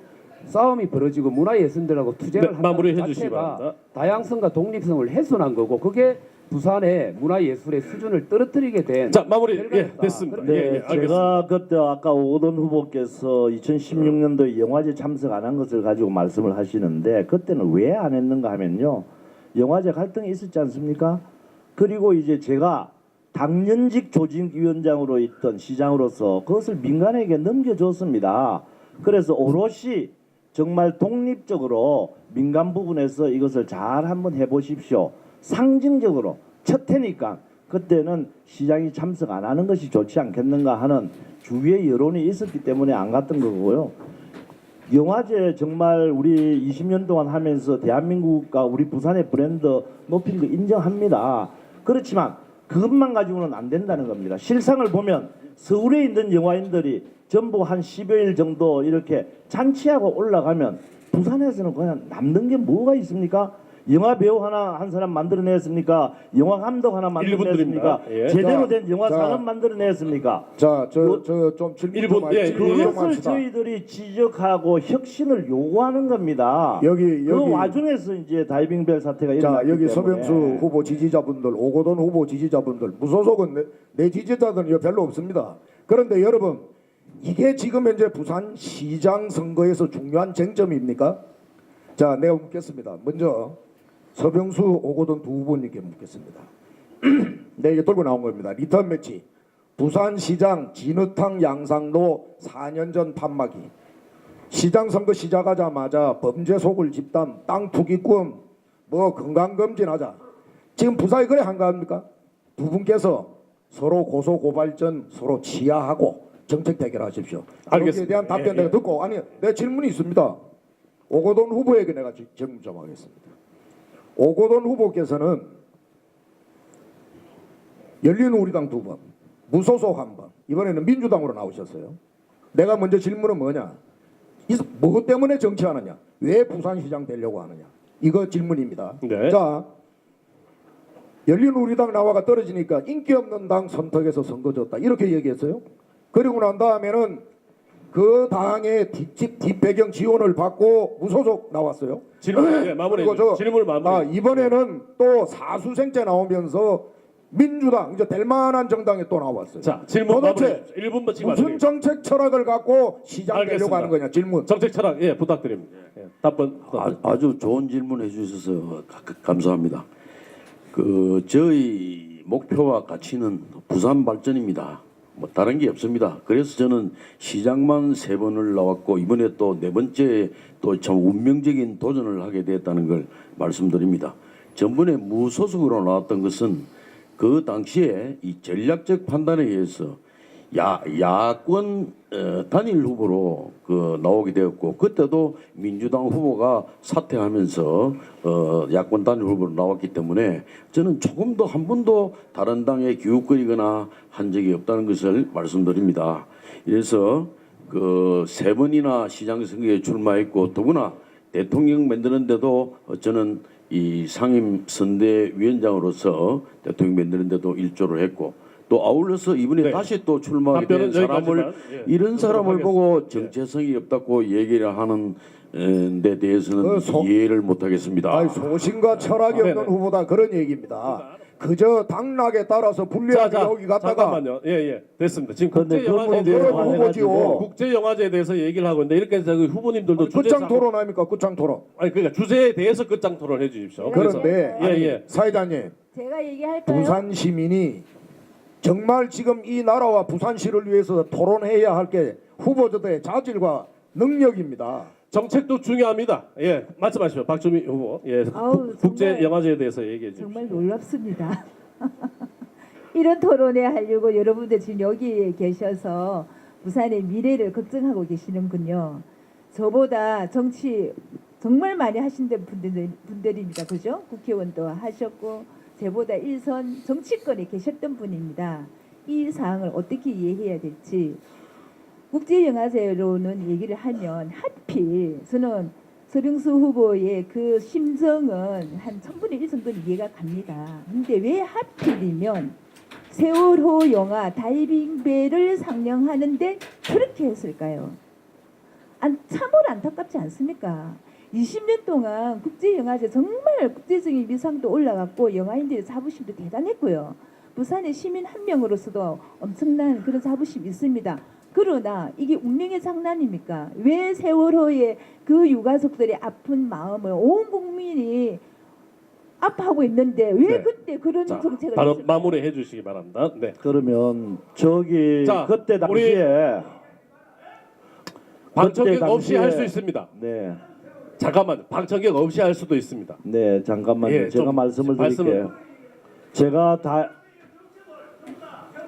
싸움이 벌어지고 문화예술들하고 투쟁을 네, 마무리해 한다는 주시기 자체가 바랍니다. 다양성과 독립성을 훼손한 거고 그게 부산의 문화예술의 수준을 떨어뜨리게 된 자, 마무리 예, 결과입니다. 됐습니다. 네, 예, 예, 알겠습니다. 제가 그때 아까 오던 후보께서 2016년도에 영화제 참석 안 한 것을 가지고 말씀을 하시는데 그때는 왜 안 했는가 하면요. 영화제 갈등이 있었지 않습니까? 그리고 이제 제가 당연직 조직위원장으로 있던 시장으로서 그것을 민간에게 넘겨줬습니다. 그래서 오롯이 정말 독립적으로 민간 부분에서 이것을 잘 한번 해보십시오. 상징적으로 첫 해니까 그때는 시장이 참석 안 하는 것이 좋지 않겠는가 하는 주위의 여론이 있었기 때문에 안 갔던 거고요. 영화제 정말 우리 20년 동안 하면서 대한민국과 우리 부산의 브랜드 높인 거 인정합니다. 그렇지만 그것만 가지고는 안 된다는 겁니다. 실상을 보면 서울에 있는 영화인들이 전부 한 10여일 정도 이렇게 잔치하고 올라가면 부산에서는 그냥 남는 게 뭐가 있습니까? 영화 배우 한 사람 만들어냈습니까? 영화 감독 하나 만들어냈습니까? 예. 제대로 자, 된 영화 자. 산업 만들어냈습니까? 자, 저 좀 질문 일본, 좀, 예, 질문 좀 그것을 합시다. 저희들이 지적하고 혁신을 요구하는 겁니다. 여기 그 와중에서 이제 다이빙벨 사태가 자, 일어났기 여기 때문에 서병수 후보 지지자분들, 오고돈 후보 지지자분들, 무소속은 내 지지자들은 별로 없습니다. 그런데 여러분, 이게 지금 현재 부산 시장 선거에서 중요한 쟁점입니까? 자, 내가 묻겠습니다. 먼저 서병수, 오고돈 두 후보님께 묻겠습니다. 네, 이게 돌고 나온 겁니다. 리턴 매치. 부산시장 진흙탕 양상로 4년 전 판마기. 시장 선거 시작하자마자 범죄 속을 집단, 땅 투기꾼, 뭐 건강검진하자. 지금 부산이 그래 한가합니까? 두 분께서 서로 고소 고발전 서로 치하하고 정책 대결하십시오. 알겠습니다. 여기에 대한 답변 예, 내가 예. 듣고 아니 내 질문이 있습니다. 오고돈 후보에게 내가 질문 좀 하겠습니다. 오고돈 후보께서는 열린우리당 2번, 무소속 1번, 이번에는 민주당으로 나오셨어요. 내가 먼저 질문은 뭐냐? 뭐 때문에 정치하느냐? 왜 부산시장 되려고 하느냐? 이거 질문입니다. 네. 자, 열린우리당 나와가 떨어지니까 인기 없는 당 선택해서 선거 졌다 이렇게 얘기했어요. 그리고 난 다음에는 그 당의 뒷배경 지원을 받고 무소속 나왔어요. 질문 마무리해 그리고 주세요. 질문을 마무리해 이번에는 또 사수생째 나오면서 민주당 이제 될 만한 정당에 또 나왔어요. 자, 질문 도대체 마무리해 주십시오. 1분만 지금 무슨 정책 철학을 갖고 시장 되려고 알겠습니다. 하는 거냐 질문. 정책 철학 예 부탁드립니다. 예, 답변. 아주 좋은 질문 해주셔서 감사합니다. 그 저희 목표와 가치는 부산 발전입니다. 뭐 다른 게 없습니다. 그래서 저는 시장만 3번을 나왔고 이번에 또 4번째 또 참 운명적인 도전을 하게 됐다는 걸 말씀드립니다. 전번에 무소속으로 나왔던 것은 그 당시에 이 전략적 판단에 의해서 야권 단일 후보로 나오게 되었고 그때도 민주당 후보가 사퇴하면서 야권 단일 후보로 나왔기 때문에 저는 조금 더 한 번도 다른 당에 기웃거리거나 한 적이 없다는 것을 말씀드립니다. 그래서 그 3번이나 시장 선거에 출마했고 더구나 대통령 만드는데도 저는 이 상임 선대위원장으로서 대통령 만드는데도 일조를 했고 또 아울러서 이번에 네. 다시 또 출마하게 된 답변은 사람을 여기까지만, 예, 이런 사람을 보고 하겠습니다. 정체성이 없다고 얘기를 하는 데 대해서는 그 이해를 못하겠습니다. 아니, 소신과 철학이 없는 네네. 후보다 그런 얘기입니다. 그저 당락에 따라서 불리하게 여기 갔다가 잠깐만요. 예예 됐습니다. 지금 근데 국제 영화 그분이 그런 대해서 후보지요. 국제 영화제에 대해서 얘기를 하고 있는데 이렇게 해서 그 후보님들도 주제 끝장 토론 아닙니까? 끝장 토론. 아니 그러니까 주제에 대해서 끝장 토론해 주십시오. 그래서 그런데 예예 사회자님 제가 얘기할까요? 부산 시민이 정말 지금 이 나라와 부산시를 위해서 토론해야 할 게 후보자들의 자질과 능력입니다. 정책도 중요합니다. 예 말씀하시죠. 박주미 후보. 예 아우, 국제 정말- 영화제에 대해서 얘기해 주십시오. 정말 놀랍습니다. 이런 토론회 하려고 여러분들 지금 여기에 계셔서 부산의 미래를 걱정하고 계시는군요. 저보다 정치 정말 많이 하신 분들입니다. 그죠? 국회의원도 하셨고 저보다 일선 정치권에 계셨던 분입니다. 이 사항을 어떻게 이해해야 될지 국제영화제로는 얘기를 하면 하필 저는 서병수 후보의 그 심정은 한 1000분의 1 정도는 이해가 갑니다. 근데 왜 하필이면 세월호 영화 다이빙배를 상영하는데 그렇게 했을까요? 참으로 안타깝지 않습니까? 20년 동안 국제영화제 정말 국제적인 위상도 올라갔고 영화인들의 자부심도 대단했고요. 부산의 시민 한 명으로서도 엄청난 그런 자부심이 있습니다. 그러나 이게 운명의 장난입니까? 왜 세월호의 그 유가족들의 아픈 마음을 온 국민이 아파하고 있는데 왜 네. 그때 그런 자, 정책을 바로 했을까요? 마무리해 주시기 바랍니다. 네. 그러면 저기 자, 그때 당시에 방청객 그때 없이 당시에- 할 수 있습니다. 네, 잠깐만 방청객 없이 할 수도 있습니다. 네 잠깐만요. 예, 제가 좀 말씀을 말씀을- 드릴게요. 제가 다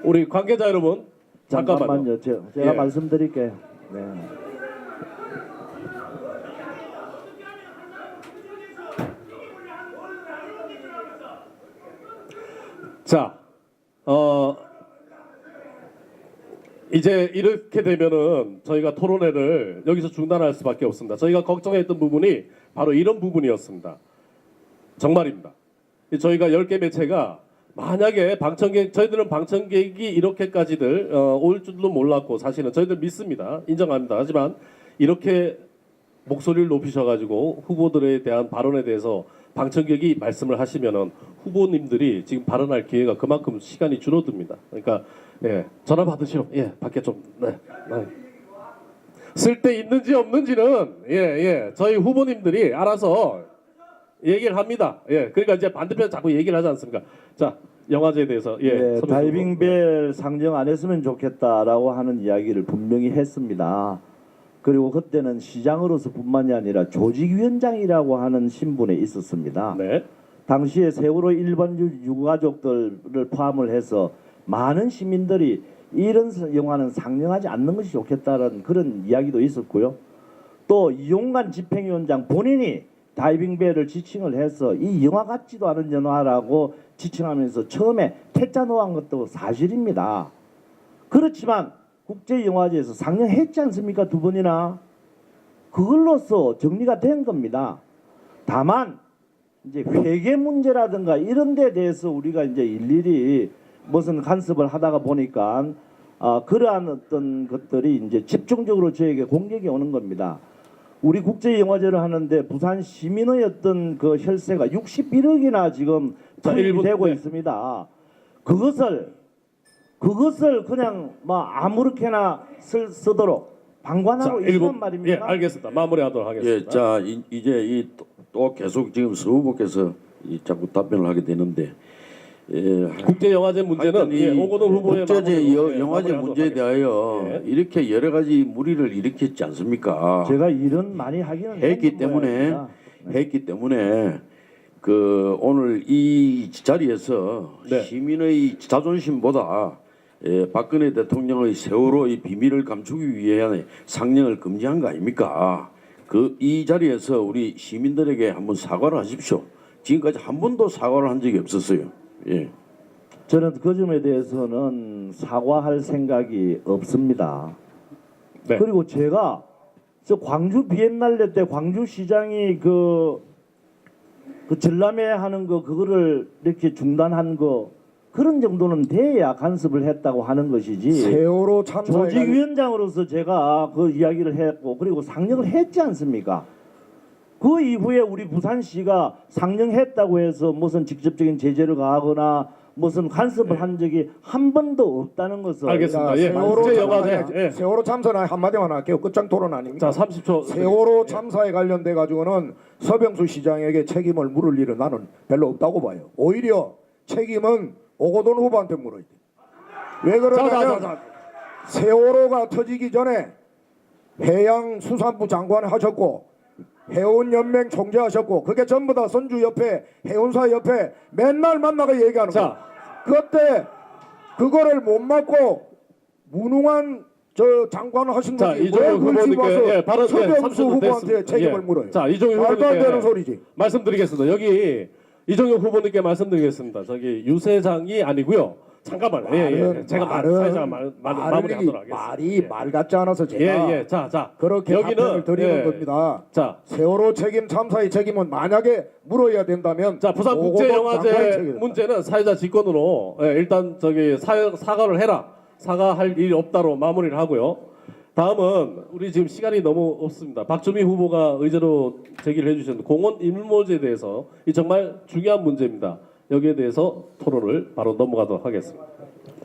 우리 관계자 여러분 잠깐만요. 잠깐만요. 제가 예. 말씀드릴게요. 네. 자, 이제 이렇게 되면은 저희가 토론회를 여기서 중단할 수밖에 없습니다. 저희가 걱정했던 부분이 바로 이런 부분이었습니다. 정말입니다. 저희가 10개 매체가 만약에 저희들은 방청객이 이렇게까지들 올 줄도 몰랐고 사실은 저희들 믿습니다. 인정합니다. 하지만 이렇게 목소리를 높이셔가지고 후보들에 대한 발언에 대해서 방청객이 말씀을 하시면은 후보님들이 지금 발언할 기회가 그만큼 시간이 줄어듭니다. 그러니까 예, 전화 받으시오. 예, 밖에 좀 네. 쓸데 있는지 없는지는 저희 후보님들이 알아서 얘기를 합니다. 예, 그러니까 이제 반대편 자꾸 얘기를 하지 않습니까? 자, 영화제에 대해서 네, 서비스 다이빙벨 상정 안 했으면 좋겠다라고 하는 이야기를 분명히 했습니다. 그리고 그때는 시장으로서뿐만이 아니라 조직위원장이라고 하는 신분에 있었습니다. 네, 당시에 세월호 일반 유가족들을 포함을 해서 많은 시민들이 이런 영화는 상영하지 않는 것이 좋겠다는 그런 이야기도 있었고요. 또 이용관 집행위원장 본인이 다이빙벨을 지칭을 해서 이 영화 같지도 않은 영화라고 지칭하면서 처음에 퇴짜 놓은 것도 사실입니다. 그렇지만 국제영화제에서 상영했지 않습니까? 2번이나. 그걸로써 정리가 된 겁니다. 다만 이제 회계 문제라든가 이런 데 대해서 우리가 이제 일일이 무슨 간섭을 하다가 보니까 그러한 어떤 것들이 이제 집중적으로 저에게 공격이 오는 겁니다. 우리 국제 영화제를 하는데 부산 시민의 어떤 그 혈세가 61억이나 지금 자, 투입이 일부- 되고 네. 있습니다. 그것을 그냥 뭐 아무렇게나 쓰도록 방관하고 있단 예, 말입니다. 알겠습니다. 마무리하도록 하겠습니다. 예, 자 이제 또 계속 지금 서 후보께서 자꾸 답변을 하게 되는데 국제 영화제 문제는 하여튼 이 오건원 후보의 국제제 마무리로, 영화제 마무리하도록 문제에 하겠습니다. 대하여 예. 이렇게 여러 가지 무리를 일으켰지 않습니까? 제가 일은 많이 하기는 했기 했는 때문에 모양입니다. 했기 때문에 그 오늘 이 자리에서 네. 시민의 자존심보다 박근혜 대통령의 세월호의 비밀을 감추기 위해 상영을 금지한 거 아닙니까? 그 이 자리에서 우리 시민들에게 한번 사과를 하십시오. 지금까지 한 번도 사과를 한 적이 없었어요. 예. 저는 그 점에 대해서는 사과할 생각이 없습니다. 네. 그리고 제가 저 광주 비엔날레 때 광주시장이 그 전람회 하는 거 그거를 이렇게 중단한 거 그런 정도는 돼야 간섭을 했다고 하는 것이지. 세월호 참사에 조직위원장으로서 제가 그 이야기를 했고 그리고 상영을 했지 않습니까? 그 이후에 우리 부산시가 상영했다고 해서 무슨 직접적인 제재를 가하거나 무슨 간섭을 한 적이 한 번도 없다는 것을 알겠습니다. 예, 국제 영화제. 예. 세월호 참사는 한마디만 할게요. 끝장 토론 아닙니까? 자, 30초. 세월호 참사에 관련돼 가지고는 서병수 시장에게 책임을 물을 일은 나는 별로 없다고 봐요. 오히려 책임은 오거돈 후보한테 물어야 돼. 왜 그러냐면 세월호가 터지기 전에 해양수산부 장관 하셨고 해운연맹 총재하셨고 그게 전부 다 선주협회 해운사협회 맨날 만나가 얘기하는 거예요. 자, 그때 그거를 못 막고 무능한 저 장관을 하신 자, 거지. 이종용 후보님께 발언 서병수 후보한테 책임을 물어요. 자, 이종용 말도 안 되는 후보님께 소리지. 말씀드리겠습니다. 여기 이종용 후보님께 말씀드리겠습니다. 저기 유세장이 아니고요. 잠깐만요. 예. 제가 사회자 마무리하도록 하겠습니다. 말이 말 같지 않아서 제가 예. 자. 그렇게 답변을 드리는 겁니다. 자, 세월호 책임 참사의 책임은 만약에 물어야 된다면 자, 부산 오거돈 국제영화제 장관의 책임이다. 문제는 사회자 직권으로 일단 저기 사과를 해라. 사과할 일이 없다로 마무리를 하고요. 다음은 우리 지금 시간이 너무 없습니다. 박주미 후보가 의제로 제기를 해주셨는데 공원 일몰제에 대해서 이 정말 중요한 문제입니다. 여기에 대해서 토론을 바로 넘어가도록 하겠습니다.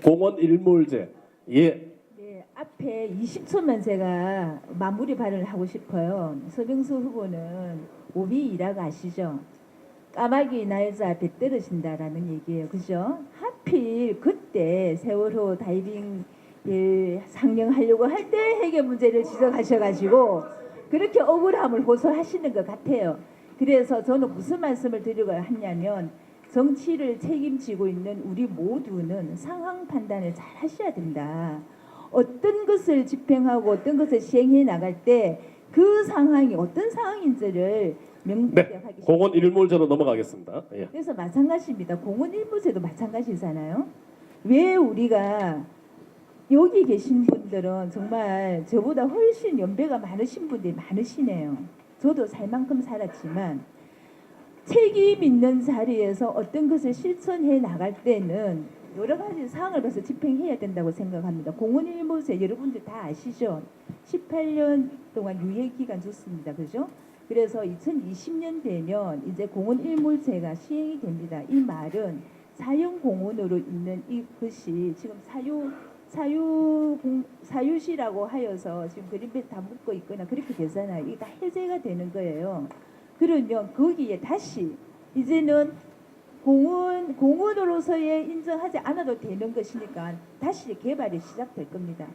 공원 일몰제. 예. 네, 앞에 20초만 제가 마무리 발언을 하고 싶어요. 서병수 후보는 오비 일화가 아시죠? 까마귀 날자 배 떨어진다라는 얘기예요. 그죠? 하필 그때 세월호 다이빙 상영하려고 할 때 해결 문제를 지적하셔가지고 그렇게 억울함을 호소하시는 것 같아요. 그래서 저는 무슨 말씀을 드리고 하냐면 정치를 책임지고 있는 우리 모두는 상황 판단을 잘 하셔야 된다. 어떤 것을 집행하고 어떤 것을 시행해 나갈 때 그 상황이 어떤 상황인지를 명확하게 네. 공원 일몰제로 넘어가겠습니다. 예. 그래서 마찬가지입니다. 공원 일부제도 마찬가지잖아요. 왜 우리가 여기 계신 분들은 정말 저보다 훨씬 연배가 많으신 분들이 많으시네요. 저도 살 만큼 살았지만 책임 있는 자리에서 어떤 것을 실천해 나갈 때는 여러 가지 사항을 봐서 집행해야 된다고 생각합니다. 공원 일몰제 여러분들 다 아시죠? 18년 동안 유예 기간 줬습니다. 그죠? 그래서 2020년 되면 이제 공원 일몰제가 시행이 됩니다. 이 말은 사형 공원으로 있는 이것이 지금 사유시라고 하여서 지금 그림에 다 묶어 있거나 그렇게 되잖아요. 이게 다 해제가 되는 거예요. 그러면 거기에 다시 이제는 공원으로서의 인정하지 않아도 되는 것이니까 다시 개발이 시작될 겁니다.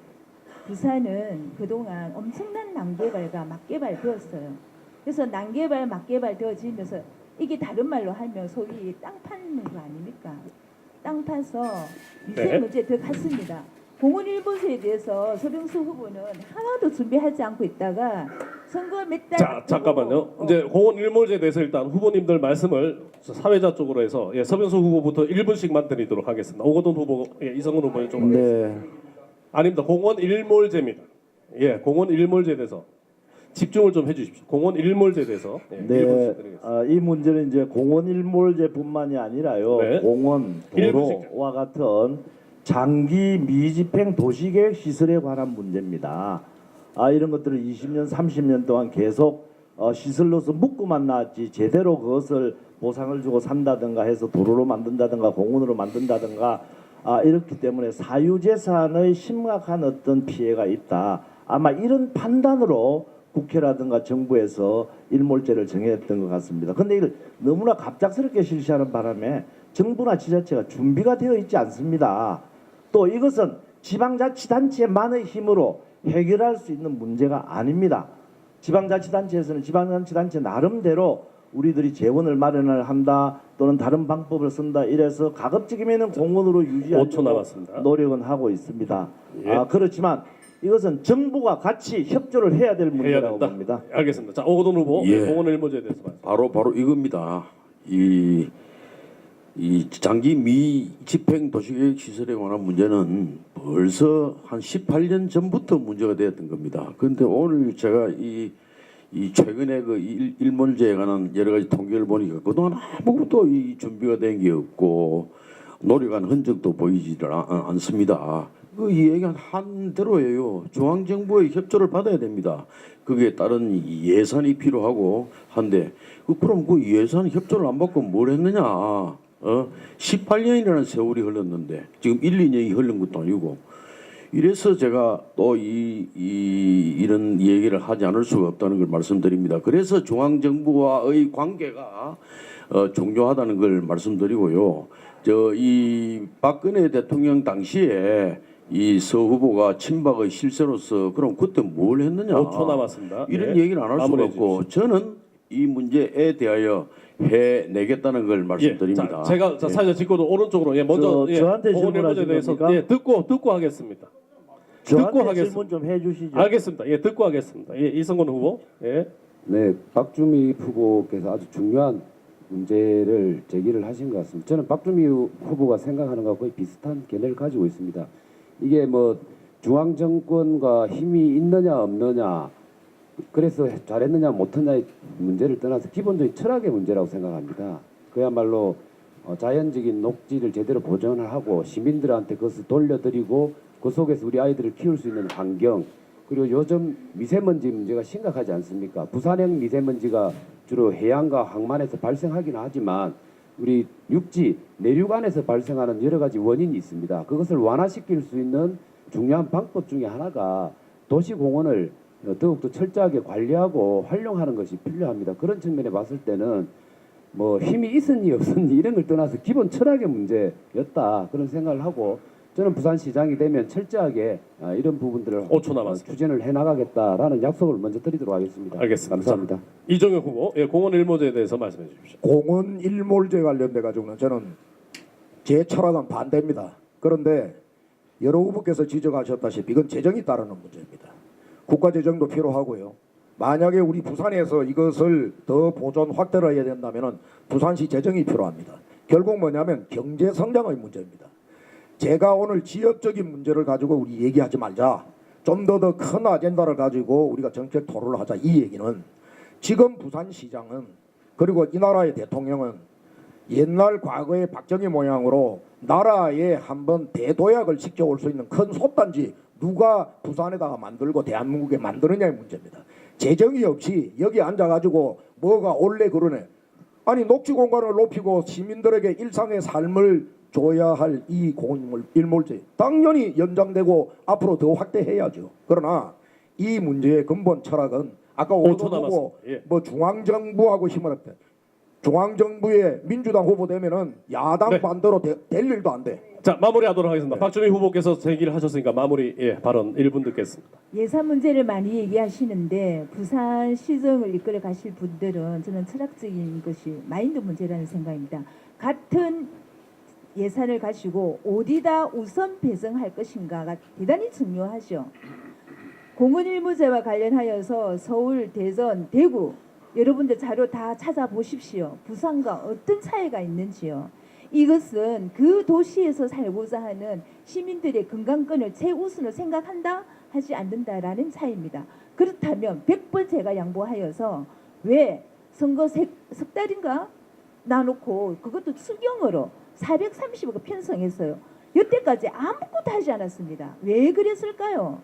부산은 그동안 엄청난 난개발과 막개발 되었어요. 그래서 난개발, 막개발 되어지면서 이게 다른 말로 하면 소위 땅 파는 거 아닙니까? 땅 파서 미세 네. 문제 더 갔습니다. 공원 일부제에 대해서 서병수 후보는 하나도 준비하지 않고 있다가 선거 몇 달 자, 잠깐만요. 이제 공원 일몰제에 대해서 일단 후보님들 말씀을 사회자 쪽으로 해서 서병수 후보부터 1분씩만 드리도록 하겠습니다. 오거돈 후보, 이성훈 후보님 좀 네. 아닙니다. 공원 일몰제입니다. 예, 공원 일몰제에 대해서 집중을 좀 해주십시오. 공원 일몰제에 대해서 네, 1분씩 드리겠습니다. 이 문제는 이제 공원 일몰제뿐만이 아니라요. 네. 공원, 도로와 같은 장기 미집행 도시계획 시설에 관한 문제입니다. 이런 것들을 20년, 30년 동안 계속 시설로서 묻고만 나왔지 제대로 그것을 보상을 주고 산다든가 해서 도로로 만든다든가 공원으로 만든다든가 이렇기 때문에 사유재산의 심각한 어떤 피해가 있다. 아마 이런 판단으로 국회라든가 정부에서 일몰제를 정했던 것 같습니다. 그런데 이걸 너무나 갑작스럽게 실시하는 바람에 정부나 지자체가 준비가 되어 있지 않습니다. 또 이것은 지방자치단체만의 힘으로 해결할 수 있는 문제가 아닙니다. 지방자치단체에서는 지방자치단체 나름대로 우리들이 재원을 마련을 한다 또는 다른 방법을 쓴다 이래서 가급적이면 공원으로 5초 유지하려고 남았습니다. 노력은 하고 있습니다. 예. 그렇지만 이것은 정부가 같이 협조를 해야 될 해야 문제라고 된다. 봅니다. 알겠습니다. 자, 오거돈 후보 예. 공원 일몰제에 대해서 말씀. 바로 이겁니다. 이 장기 미집행 도시계획 시설에 관한 문제는 벌써 한 18년 전부터 문제가 되었던 겁니다. 그런데 오늘 제가 이 최근에 그 일몰제에 관한 여러 가지 통계를 보니까 그동안 아무것도 이 준비가 된 게 없고 노력한 흔적도 보이지를 않습니다. 그 얘기한 한 대로예요. 중앙정부의 협조를 받아야 됩니다. 거기에 따른 예산이 필요하고 한데 그럼 그 예산 협조를 안 받고 뭘 했느냐? 18년이라는 세월이 흘렀는데 지금 1, 2년이 흐른 것도 아니고 이래서 제가 또 이런 얘기를 하지 않을 수가 없다는 걸 말씀드립니다. 그래서 중앙정부와의 관계가 중요하다는 걸 말씀드리고요. 이 박근혜 대통령 당시에 이 서 후보가 친박의 실세로서 그럼 그때 뭘 했느냐? 5초 남았습니다. 이런 예. 얘기를 안 할 수가 마무리해 없고 저는 이 문제에 대하여 해내겠다는 걸 말씀드립니다. 자, 제가 사회자 직고도 오른쪽으로 먼저 저한테 공원 일몰제에 질문하신 대해서 겁니까? 듣고 하겠습니다. 듣고 저한테 하겠습니다. 질문 좀 해주시죠. 알겠습니다. 듣고 하겠습니다. 이성근 후보. 네, 박주미 후보께서 아주 중요한 문제를 제기를 하신 것 같습니다. 저는 박주미 후보가 생각하는 것과 거의 비슷한 견해를 가지고 있습니다. 이게 뭐 중앙 정권과 힘이 있느냐 없느냐, 그래서 잘했느냐 못했느냐의 문제를 떠나서 기본적인 철학의 문제라고 생각합니다. 그야말로 자연적인 녹지를 제대로 보존을 하고 시민들한테 그것을 돌려드리고 그 속에서 우리 아이들을 키울 수 있는 환경, 그리고 요즘 미세먼지 문제가 심각하지 않습니까? 부산형 미세먼지가 주로 해안과 항만에서 발생하긴 하지만 우리 육지, 내륙 안에서 발생하는 여러 가지 원인이 있습니다. 그것을 완화시킬 수 있는 중요한 방법 중에 하나가 도시공원을 더욱더 철저하게 관리하고 활용하는 것이 필요합니다. 그런 측면에 봤을 때는 뭐 힘이 있었니 없었니 이런 걸 떠나서 기본 철학의 문제였다 그런 생각을 하고 저는 부산시장이 되면 철저하게 이런 부분들을 5초 남았습니다. 추진을 해나가겠다라는 약속을 먼저 드리도록 하겠습니다. 알겠습니다. 감사합니다. 이종혁 후보 공원 일몰제에 대해서 말씀해 주십시오. 공원 일몰제 관련돼 가지고는 저는 제 철학은 반대입니다. 그런데 여러 후보께서 지적하셨다시피 이건 재정이 따르는 문제입니다. 국가 재정도 필요하고요. 만약에 우리 부산에서 이것을 더 보존 확대를 해야 된다면 부산시 재정이 필요합니다. 결국 뭐냐면 경제 성장의 문제입니다. 제가 오늘 지역적인 문제를 가지고 우리 얘기하지 말자. 좀 더 큰 아젠다를 가지고 우리가 정책 토론을 하자. 이 얘기는 지금 부산시장은 그리고 이 나라의 대통령은 옛날 과거의 박정희 모양으로 나라에 한번 대도약을 시켜올 수 있는 큰 솥단지 누가 부산에다가 만들고 대한민국에 만드느냐의 문제입니다. 재정이 없이 여기 앉아가지고 뭐가 올래 그러네. 아니 녹지 공간을 높이고 시민들에게 일상의 삶을 줘야 할 이 공원 일몰제 당연히 연장되고 앞으로 더 확대해야죠. 그러나 이 문제의 근본 철학은 아까 5초 오도 후보 남았습니다. 뭐 중앙정부하고 힘을 합니다. 중앙정부의 민주당 후보 되면은 야당 네. 반대로 될 일도 안 돼. 자, 마무리하도록 하겠습니다. 박주미 후보께서 제기를 하셨으니까 마무리 발언 1분 듣겠습니다. 예산 문제를 많이 얘기하시는데 부산 시정을 이끌어 가실 분들은 저는 철학적인 것이 마인드 문제라는 생각입니다. 같은 예산을 가지고 어디다 우선 배정할 것인가가 대단히 중요하죠. 공원 일몰제와 관련하여서 서울, 대전, 대구 여러분들 자료 다 찾아보십시오. 부산과 어떤 차이가 있는지요. 이것은 그 도시에서 살고자 하는 시민들의 건강권을 최우선으로 생각한다 하지 않는다라는 차이입니다. 그렇다면 100번 제가 양보하여서 왜 선거 석 달인가 나놓고 그것도 추경으로 430억 편성했어요. 여태까지 아무것도 하지 않았습니다. 왜 그랬을까요?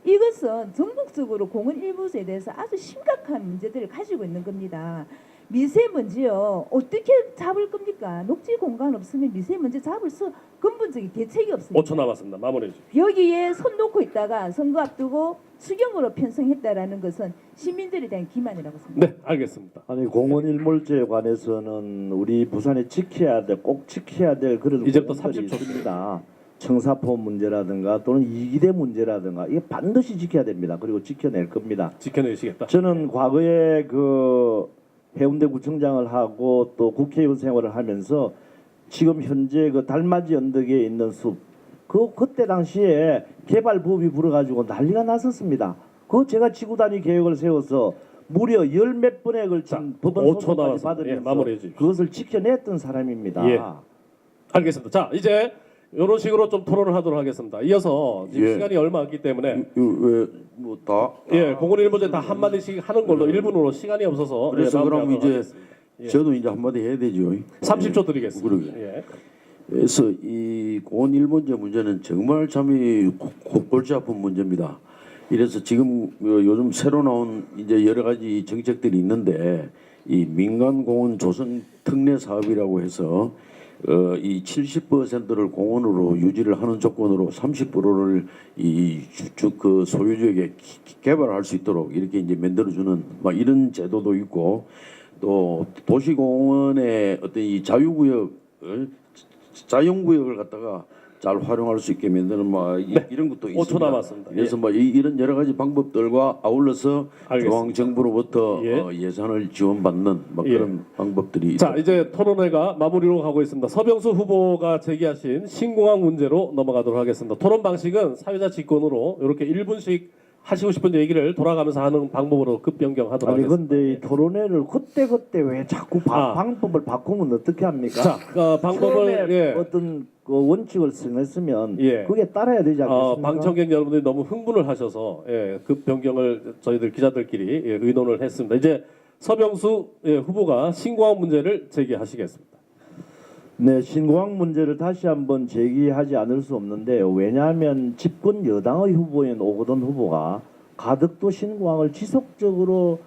이것은 전국적으로 공원 일부에 대해서 아주 심각한 문제들을 가지고 있는 겁니다. 미세먼지요. 어떻게 잡을 겁니까? 녹지 공간 없으면 미세먼지 잡을 수 근본적인 대책이 없습니다. 5초 남았습니다. 마무리해 주십시오. 여기에 손 놓고 있다가 선거 앞두고 수경으로 편성했다라는 것은 시민들에 대한 기만이라고 생각합니다. 네, 알겠습니다. 아니 공원 일몰제에 관해서는 우리 부산에 지켜야 될 꼭 지켜야 될 그런 이제부터 공원들이 30초 있습니다. 청사포 문제라든가 또는 이기대 문제라든가 이게 반드시 지켜야 됩니다. 그리고 지켜낼 겁니다. 지켜내시겠다. 저는 과거에 그 해운대 구청장을 하고 또 국회의원 생활을 하면서 지금 현재 그 달맞이 언덕에 있는 숲 그때 당시에 개발부업이 불어가지고 난리가 났었습니다. 그거 제가 지구단위 계획을 세워서 무려 10몇 번에 걸친 법원 5초 소송까지 남았습니다. 받으면서 예, 마무리해 주십시오. 그것을 지켜냈던 사람입니다. 예. 알겠습니다. 자, 이제 이런 식으로 좀 토론을 하도록 하겠습니다. 이어서 지금 예. 시간이 얼마 없기 때문에 왜뭐다 예, 공원 일본제 다 한마디씩 하는 걸로 1분으로 시간이 없어서 그래서 예, 그럼 마무리하도록 이제 하겠습니다. 예. 저도 이제 한마디 해야 되죠. 30초 드리겠습니다. 그러게. 예. 그래서 이 공원 일본제 문제는 정말 참이 골치 아픈 문제입니다. 이래서 지금 요즘 새로 나온 이제 여러 가지 정책들이 있는데 이 민간 공원 조성 특례 사업이라고 해서 이 70%를 공원으로 유지를 하는 조건으로 30%를 그 소유주에게 개발할 수 있도록 이렇게 이제 만들어주는 막 이런 제도도 있고 또 도시공원의 어떤 이 자연구역을 갖다가 잘 활용할 수 있게 만드는 이런 것도 5초 있습니다. 남았습니다. 그래서 이런 여러 가지 방법들과 아울러서 알겠습니다. 중앙 정부로부터 예. 예산을 지원받는 예. 그런 방법들이 자, 이제 토론회가 마무리로 가고 있습니다. 서병수 후보가 제기하신 신공항 문제로 넘어가도록 하겠습니다. 토론 방식은 사회자 직권으로 이렇게 1분씩 하시고 싶은 얘기를 돌아가면서 하는 방법으로 급변경하도록 아니 하겠습니다. 근데 이 토론회를 그때 왜 자꾸 방법을 바꾸면 어떻게 합니까? 자, 방법을 처음에 예. 어떤 그 원칙을 정했으면 예. 그게 따라야 되지 않겠습니까? 방청객 여러분들이 너무 흥분을 하셔서 급 변경을 저희들 기자들끼리 의논을 했습니다. 이제 서병수 후보가 신공항 문제를 제기하시겠습니다. 네, 신공항 문제를 다시 한번 제기하지 않을 수 없는데요. 왜냐하면 집권 여당의 후보인 오거돈 후보가 가덕도 신공항을 지속적으로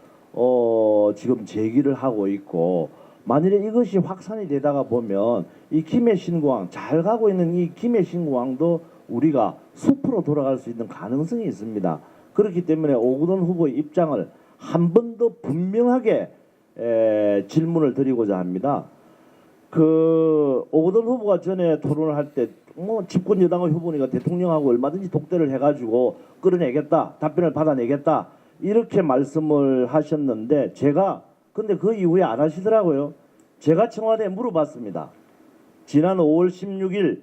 지금 제기를 하고 있고 만일에 이것이 확산이 되다가 보면 이 김해 신공항 잘 가고 있는 이 김해 신공항도 우리가 숲으로 돌아갈 수 있는 가능성이 있습니다. 그렇기 때문에 오거돈 후보의 입장을 한 번 더 분명하게 질문을 드리고자 합니다. 그 오거돈 후보가 전에 토론을 할 때 뭐 집권 여당의 후보니까 대통령하고 얼마든지 독대를 해가지고 끌어내겠다, 답변을 받아내겠다 이렇게 말씀을 하셨는데 제가 근데 그 이후에 안 하시더라고요. 제가 청와대에 물어봤습니다. 지난 5월 16일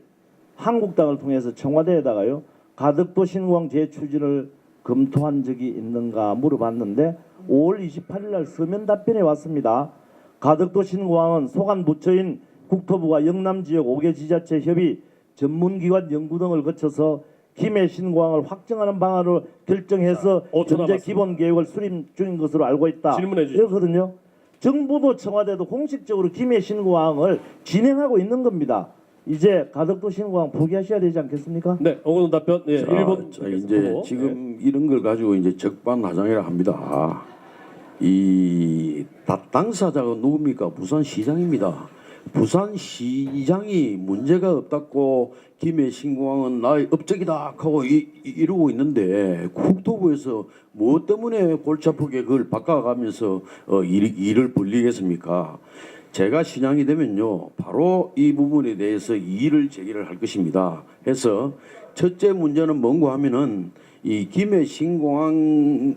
한국당을 통해서 청와대에다가요 가덕도 신공항 재추진을 검토한 적이 있는가 물어봤는데 5월 28일 날 서면 답변이 왔습니다. 가덕도 신공항은 소관 부처인 국토부와 영남 지역 5개 지자체 협의 전문기관 연구 등을 거쳐서 김해 신공항을 확정하는 방안을 결정해서 자, 5초 현재 남았습니다. 기본 계획을 수립 중인 것으로 알고 있다. 질문해 주십시오. 이렇거든요. 정부도 청와대도 공식적으로 김해 신공항을 진행하고 있는 겁니다. 이제 가덕도 신공항 포기하셔야 되지 않겠습니까? 네, 오거돈 답변. 예, 자, 1분. 자, 이제 지금 이런 걸 가지고 이제 적반하장이라 합니다. 이 당사자가 누굽니까? 부산시장입니다. 부산시장이 문제가 없다고 김해 신공항은 나의 업적이다 하고 이러고 있는데 국토부에서 무엇 때문에 골치 아프게 그걸 바꿔가면서 일을 벌리겠습니까? 제가 시장이 되면요 바로 이 부분에 대해서 이의를 제기를 할 것입니다. 해서 첫째 문제는 뭔가 하면은 이 김해 신공항을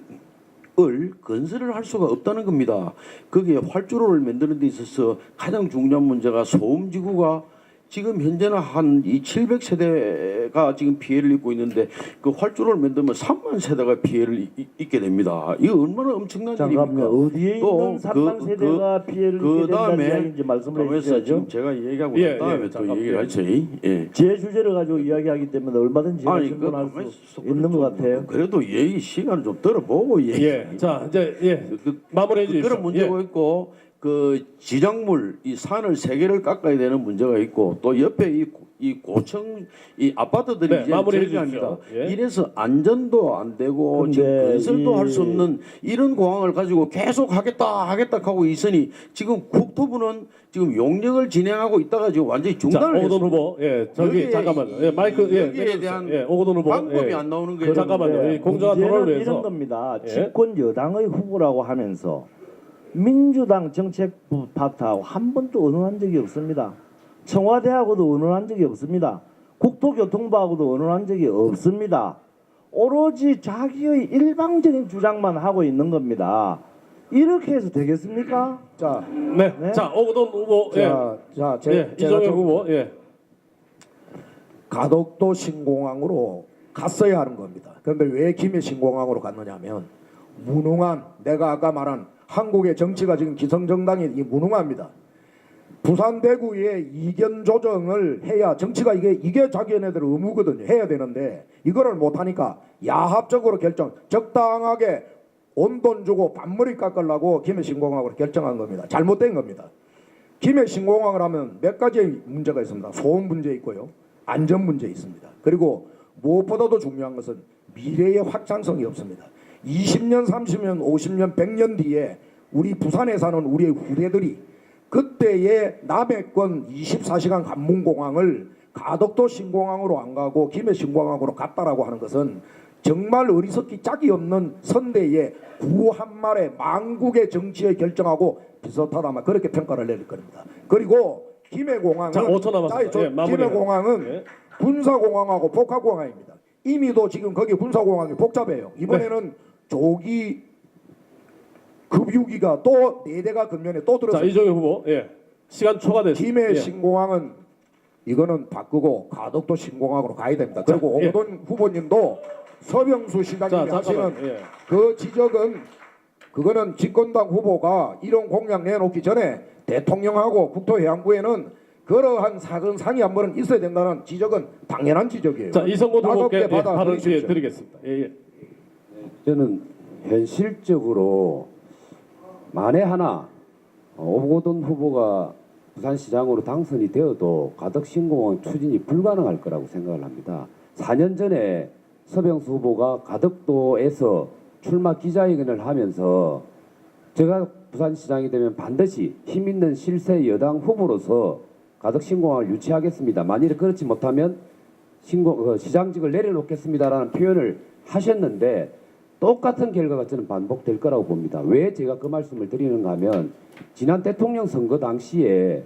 건설을 할 수가 없다는 겁니다. 거기에 활주로를 만드는 데 있어서 가장 중요한 문제가 소음지구가 지금 현재는 한 이 700세대 세대가 지금 피해를 입고 있는데 그 활주로를 만들면 3만 세대가 피해를 입게 됩니다. 이거 얼마나 엄청난 일입니까? 잠깐만요. 어디에 있는 3만 세대가 피해를 입게 된다는 이야기인지 말씀을 그래서 해주셔야죠. 지금 제가 얘기하고 예, 난 다음에 예, 또 잠깐, 얘기를 예. 하죠. 예. 제 주제를 가지고 이야기하기 때문에 얼마든지 제가 아니 질문할 가만히 수 있어. 있는 것 같아요. 그래도 얘기 시간을 좀 들어보고 얘기. 예. 자, 이제 예. 마무리해 주십시오. 그런 문제가 예. 있고 그 지정물 이 산을 세 개를 깎아야 되는 문제가 있고 또 옆에 이 고층 이 아파트들이 네, 이제 마무리해 절개합니다. 주십시오. 예. 이래서 안전도 안 되고 근데 지금 건설도 이- 할 수 없는 이런 공항을 가지고 계속 하겠다 하고 있으니 지금 국토부는 지금 용역을 진행하고 있다가 지금 완전히 자, 중단을 오거돈 했습니다. 후보. 예. 저기 여기에 잠깐만요. 예, 마이크 예. 여기에 내려주세요. 대한 예, 오거돈 후보. 방법이 예. 안 나오는 거예요. 잠깐만요. 이 공정한 토론을 문제는 위해서. 이런 겁니다. 예. 집권 여당의 후보라고 하면서 민주당 정책부 파트하고 한 번도 의논한 적이 없습니다. 청와대하고도 의논한 적이 없습니다. 국토교통부하고도 의논한 적이 없습니다. 오로지 자기의 일방적인 주장만 하고 있는 겁니다. 이렇게 해서 되겠습니까? 자, 네. 네. 자, 오거돈 후보. 예. 예. 제가 이종혁 좀 후보. 예. 가덕도 신공항으로 갔어야 하는 겁니다. 그런데 왜 김해 신공항으로 갔느냐면 무능한 내가 아까 말한 한국의 정치가 지금 기성정당이 무능합니다. 부산 대구의 이견 조정을 해야 정치가 이게 자기네들 의무거든요. 해야 되는데 이거를 못하니까 야합적으로 적당하게 온돈 주고 반머리 깎으려고 김해 신공항으로 결정한 겁니다. 잘못된 겁니다. 김해 신공항을 하면 몇 가지의 문제가 있습니다. 소음 문제 있고요. 안전 문제 있습니다. 그리고 무엇보다도 중요한 것은 미래의 확장성이 없습니다. 20년, 30년, 50년, 100년 뒤에 우리 부산에 사는 우리의 후대들이 그때의 남해권 24시간 관문공항을 가덕도 신공항으로 안 가고 김해 신공항으로 갔다라고 하는 것은 정말 어리석기 짝이 없는 선대의 구한말의 망국의 정치에 결정하고 비슷하다만 그렇게 평가를 내릴 겁니다. 그리고 김해공항은 자, 5초 남았습니다. 예, 마무리해요. 김해공항은 예. 군사공항하고 복합공항입니다. 이미도 지금 거기 군사공항이 복잡해요. 이번에는 조기 급유기가 또 4대가 근면에 또 자, 들어서 이종혁 후보. 예. 시간 초과됐습니다. 김해 예. 신공항은 이거는 바꾸고 가덕도 신공항으로 가야 됩니다. 그리고 예. 오거돈 후보님도 서병수 자, 시장님이 하시는 잠깐만. 예. 그 지적은 그거는 집권당 후보가 이런 공약 내놓기 전에 대통령하고 국토해양부에는 그러한 사건상이 한 번은 있어야 된다는 지적은 당연한 지적이에요. 자, 이성곤 후보께 예, 받아 발언 기회 들으십시오. 드리겠습니다. 예, 예. 저는 현실적으로 만에 하나 오거돈 후보가 부산시장으로 당선이 되어도 가덕신공항 추진이 불가능할 거라고 생각을 합니다. 4년 전에 서병수 후보가 가덕도에서 출마 기자회견을 하면서 제가 부산시장이 되면 반드시 힘있는 실세 여당 후보로서 가덕신공항을 유치하겠습니다. 만일에 그렇지 못하면 시장직을 내려놓겠습니다라는 표현을 하셨는데 똑같은 결과가 저는 반복될 거라고 봅니다. 왜 제가 그 말씀을 드리는가 하면 지난 대통령 선거 당시에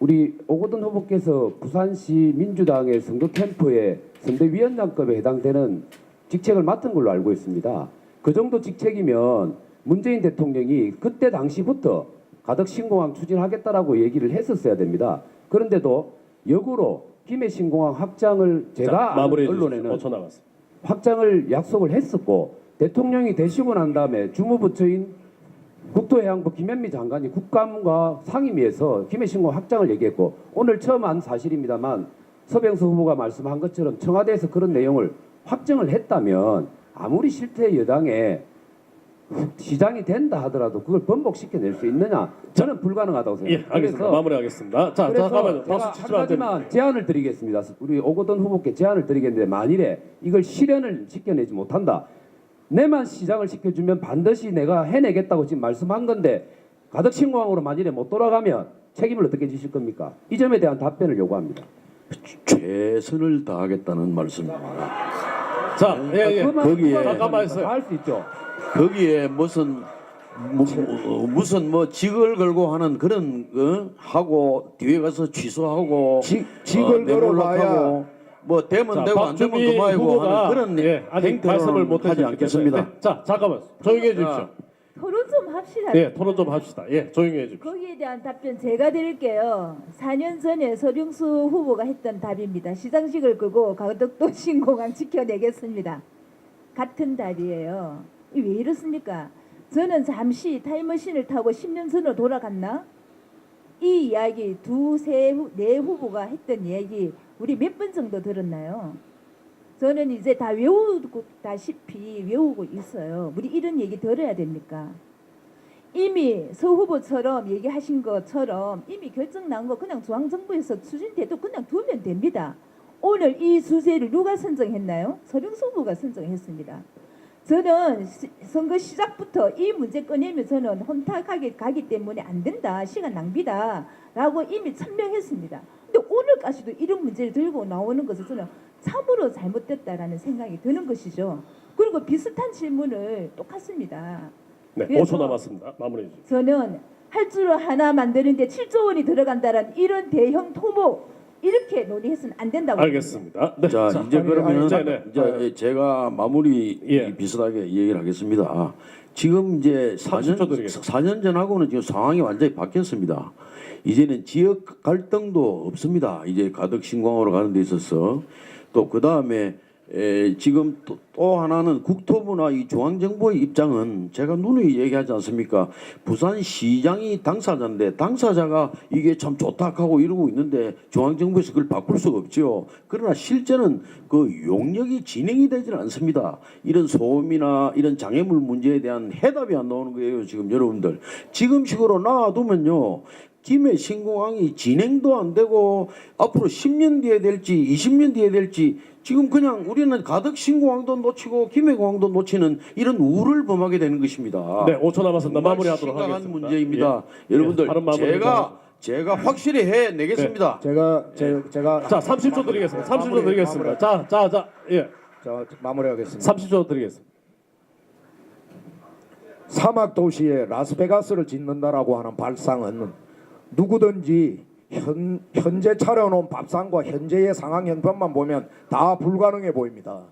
우리 오거돈 후보께서 부산시 민주당의 선거 캠프에 선대위원장급에 해당되는 직책을 맡은 걸로 알고 있습니다. 그 정도 직책이면 문재인 대통령이 그때 당시부터 가덕신공항 추진하겠다라고 얘기를 했었어야 됩니다. 그런데도 역으로 김해 신공항 확장을 제가 아는 마무리해 언론에는 주십시오. 5초 남았습니다. 확장을 약속을 했었고 대통령이 되시고 난 다음에 주무부처인 국토해양부 김현미 장관이 국감과 상임위에서 김해신공항 확장을 얘기했고 오늘 처음 한 사실입니다만 서병수 후보가 말씀한 것처럼 청와대에서 그런 내용을 확정을 했다면 아무리 실태 여당에 시장이 된다 하더라도 그걸 번복시켜낼 수 있느냐 저는 불가능하다고 예, 생각합니다. 알겠습니다. 마무리하겠습니다. 자, 그래서 잠깐만요. 제가 박수 한 치시면 안 됩니다. 가지만 제안을 드리겠습니다. 우리 오거돈 후보께 제안을 드리겠는데 만일에 이걸 실현을 시켜내지 못한다. 내만 시장을 시켜주면 반드시 내가 해내겠다고 지금 말씀한 건데 가덕신공항으로 만일에 못 돌아가면 책임을 어떻게 지실 겁니까? 이 점에 대한 답변을 요구합니다. 최선을 다하겠다는 말씀입니다. 자, 예, 예. 거기에 잠깐만 있어요. 할수 있죠. 거기에 무슨 뭐 직을 걸고 하는 그런 하고 뒤에 가서 취소하고 직을 걸어봐야 내몰락하고 뭐 되면 자, 되고 안 되면 박주민 그만이고 후보가 하는 그런 예, 아직 말씀을 행태로는 못 하지 해주셨기 때문에. 않겠습니다. 네, 자, 잠깐만 조용히 해주십시오. 토론 좀 합시다. 예, 토론 좀 합시다. 예, 조용히 해주십시오. 거기에 대한 답변 제가 드릴게요. 4년 전에 서병수 후보가 했던 답입니다. 시상식을 끄고 가덕도 신공항 지켜내겠습니다. 같은 답이에요. 왜 이렇습니까? 저는 잠시 타임머신을 타고 10년 전으로 돌아갔나? 이 이야기 네 후보가 했던 이야기 우리 몇 번 정도 들었나요? 저는 이제 다 외우다시피 외우고 있어요. 우리 이런 얘기 들어야 됩니까? 이미 서 후보처럼 얘기하신 것처럼 이미 결정 난 거 그냥 중앙정부에서 추진돼도 그냥 두면 됩니다. 오늘 이 주제를 누가 선정했나요? 서병수 후보가 선정했습니다. 저는 선거 시작부터 이 문제 꺼내면 저는 혼탁하게 가기 때문에 안 된다. 시간 낭비다라고 이미 천명했습니다. 근데 오늘까지도 이런 문제를 들고 나오는 것은 저는 참으로 잘못됐다라는 생각이 드는 것이죠. 그리고 비슷한 질문을 똑같습니다. 네, 그래서 5초 남았습니다. 마무리해 주십시오. 저는 할줄 하나 만드는데 7조 원이 들어간다는 이런 대형 토목 이렇게 논의해서는 안 된다고 알겠습니다. 네, 자, 이제 그러면 네. 이제 제가 마무리 예. 비슷하게 얘기를 하겠습니다. 지금 이제 30초 드리겠습니다. 4년 전하고는 지금 상황이 완전히 바뀌었습니다. 이제는 지역 갈등도 없습니다. 이제 가덕 신공항으로 가는 데 있어서 또 그 다음에 지금 또 하나는 국토부나 이 중앙정부의 입장은 제가 누누이 얘기하지 않습니까? 부산시장이 당사자인데 당사자가 이게 참 좋다 하고 이러고 있는데 중앙정부에서 그걸 바꿀 수가 없죠. 그러나 실제는 그 용역이 진행이 되지는 않습니다. 이런 소음이나 이런 장애물 문제에 대한 해답이 안 나오는 거예요. 지금 여러분들 지금식으로 놔두면요. 김해 신공항이 진행도 안 되고 앞으로 10년 뒤에 될지 20년 뒤에 될지 지금 그냥 우리는 가덕 신공항도 놓치고 김해공항도 놓치는 이런 우를 범하게 되는 것입니다. 네, 5초 남았습니다. 정말 마무리하도록 심각한 하겠습니다. 문제입니다. 예. 여러분들 예, 다른 마무리 제가 확실히 해내겠습니다. 제가 자, 30초 드리겠습니다. 30초 드리겠습니다. 자, 예, 자, 마무리하겠습니다. 30초 드리겠습니다. 사막 도시에 라스베가스를 짓는다라고 하는 발상은 누구든지 현재 차려놓은 밥상과 현재의 상황 형편만 보면 다 불가능해 보입니다.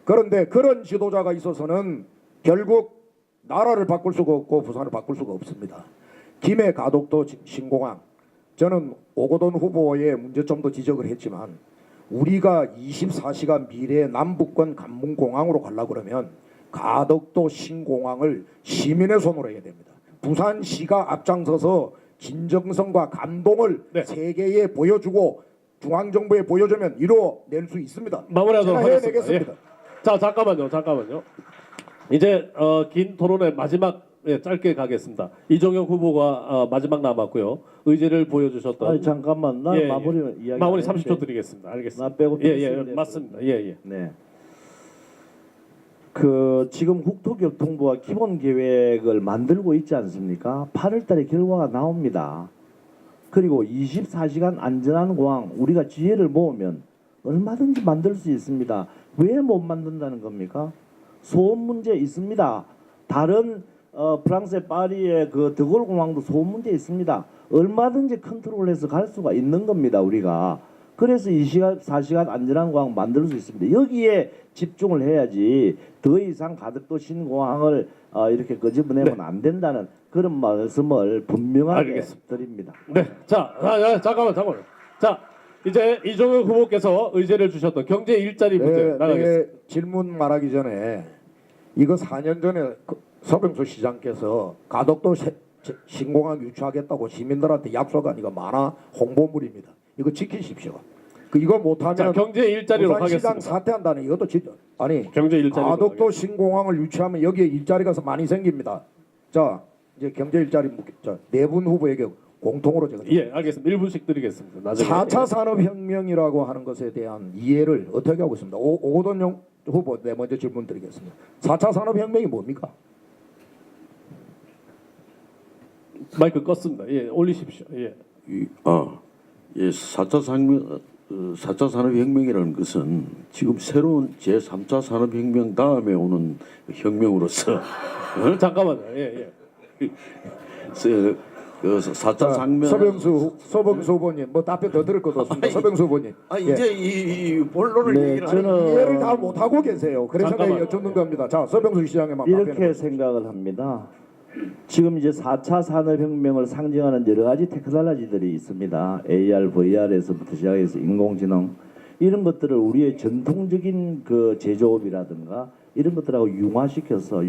그런데 그런 지도자가 있어서는 결국 나라를 바꿀 수가 없고 부산을 바꿀 수가 없습니다. 김해 가덕도 신공항, 저는 오거돈 후보의 문제점도 지적을 했지만 우리가 24시간 미래 남북권 관문공항으로 가려고 그러면 가덕도 신공항을 시민의 손으로 해야 됩니다. 부산시가 앞장서서 진정성과 감동을 네. 세계에 보여주고 중앙정부에 보여주면 이뤄낼 수 있습니다. 마무리하도록 제가 하겠습니다. 해내겠습니다. 예. 자, 잠깐만요. 이제 긴 토론의 마지막 짧게 가겠습니다. 이종영 후보가 마지막 남았고요. 의지를 보여주셨던 아니 잠깐만 나 예, 예. 마무리 이야기 마무리 안 했는데. 30초 드리겠습니다. 알겠습니다. 나 빼고 예, 있는데. 맞습니다. 예. 네. 그 지금 국토교통부가 기본 계획을 만들고 있지 않습니까? 8월달에 결과가 나옵니다. 그리고 24시간 안전한 공항 우리가 지혜를 모으면 얼마든지 만들 수 있습니다. 왜 못 만든다는 겁니까? 소음 문제 있습니다. 다른 프랑스의 파리의 그 드골 공항도 소음 문제 있습니다. 얼마든지 컨트롤해서 갈 수가 있는 겁니다. 우리가. 그래서 24시간 안전한 공항 만들 수 있습니다. 여기에 집중을 해야지 더 이상 가덕도 신공항을 이렇게 끄집어내면 안 된다는 그런 말씀을 분명하게 알겠습니다. 드립니다. 네. 자, 잠깐만. 자, 이제 이종영 후보께서 의제를 주셨던 경제 일자리 문제 나가겠습니다. 질문 말하기 전에 이거 4년 전에 서병수 시장께서 가덕도 신공항 유치하겠다고 시민들한테 약속한 이거 만화 홍보물입니다. 이거 지키십시오. 이거 못하면 자, 경제 일자리로 부산시장 가겠습니다. 사퇴한다는 이것도 아니 경제 일자리로 가덕도 가겠습니다. 신공항을 유치하면 여기에 일자리가 많이 생깁니다. 자, 이제 경제 일자리 네분 후보에게 공통으로 제가 예, 알겠습니다. 1분씩 드리겠습니다. 나중에 4차 산업혁명이라고 하는 것에 대한 이해를 어떻게 하고 있습니다. 오거돈 후보 네 먼저 질문 드리겠습니다. 4차 산업혁명이 뭡니까? 마이크 껐습니다. 예, 올리십시오. 예. 4차 산업혁명이라는 것은 지금 새로운 제3차 산업혁명 다음에 오는 혁명으로서 잠깐만요. 예. 그 4차 산명 서병수 후보님 뭐 답변 더 들을 것도 없습니다. 서병수 후보님. 예. 이제 이 본론을 네, 얘기를 저는 이해를 다 못하고 계세요. 그래서 잠깐만요. 내가 여쭙는 겁니다. 자, 서병수 시장에만 이렇게 답변해 생각을 합니다. 지금 이제 4차 산업혁명을 상징하는 여러 가지 테크놀로지들이 있습니다. AR, VR에서부터 시작해서 인공지능 이런 것들을 우리의 전통적인 그 제조업이라든가 이런 것들하고 융합시켜서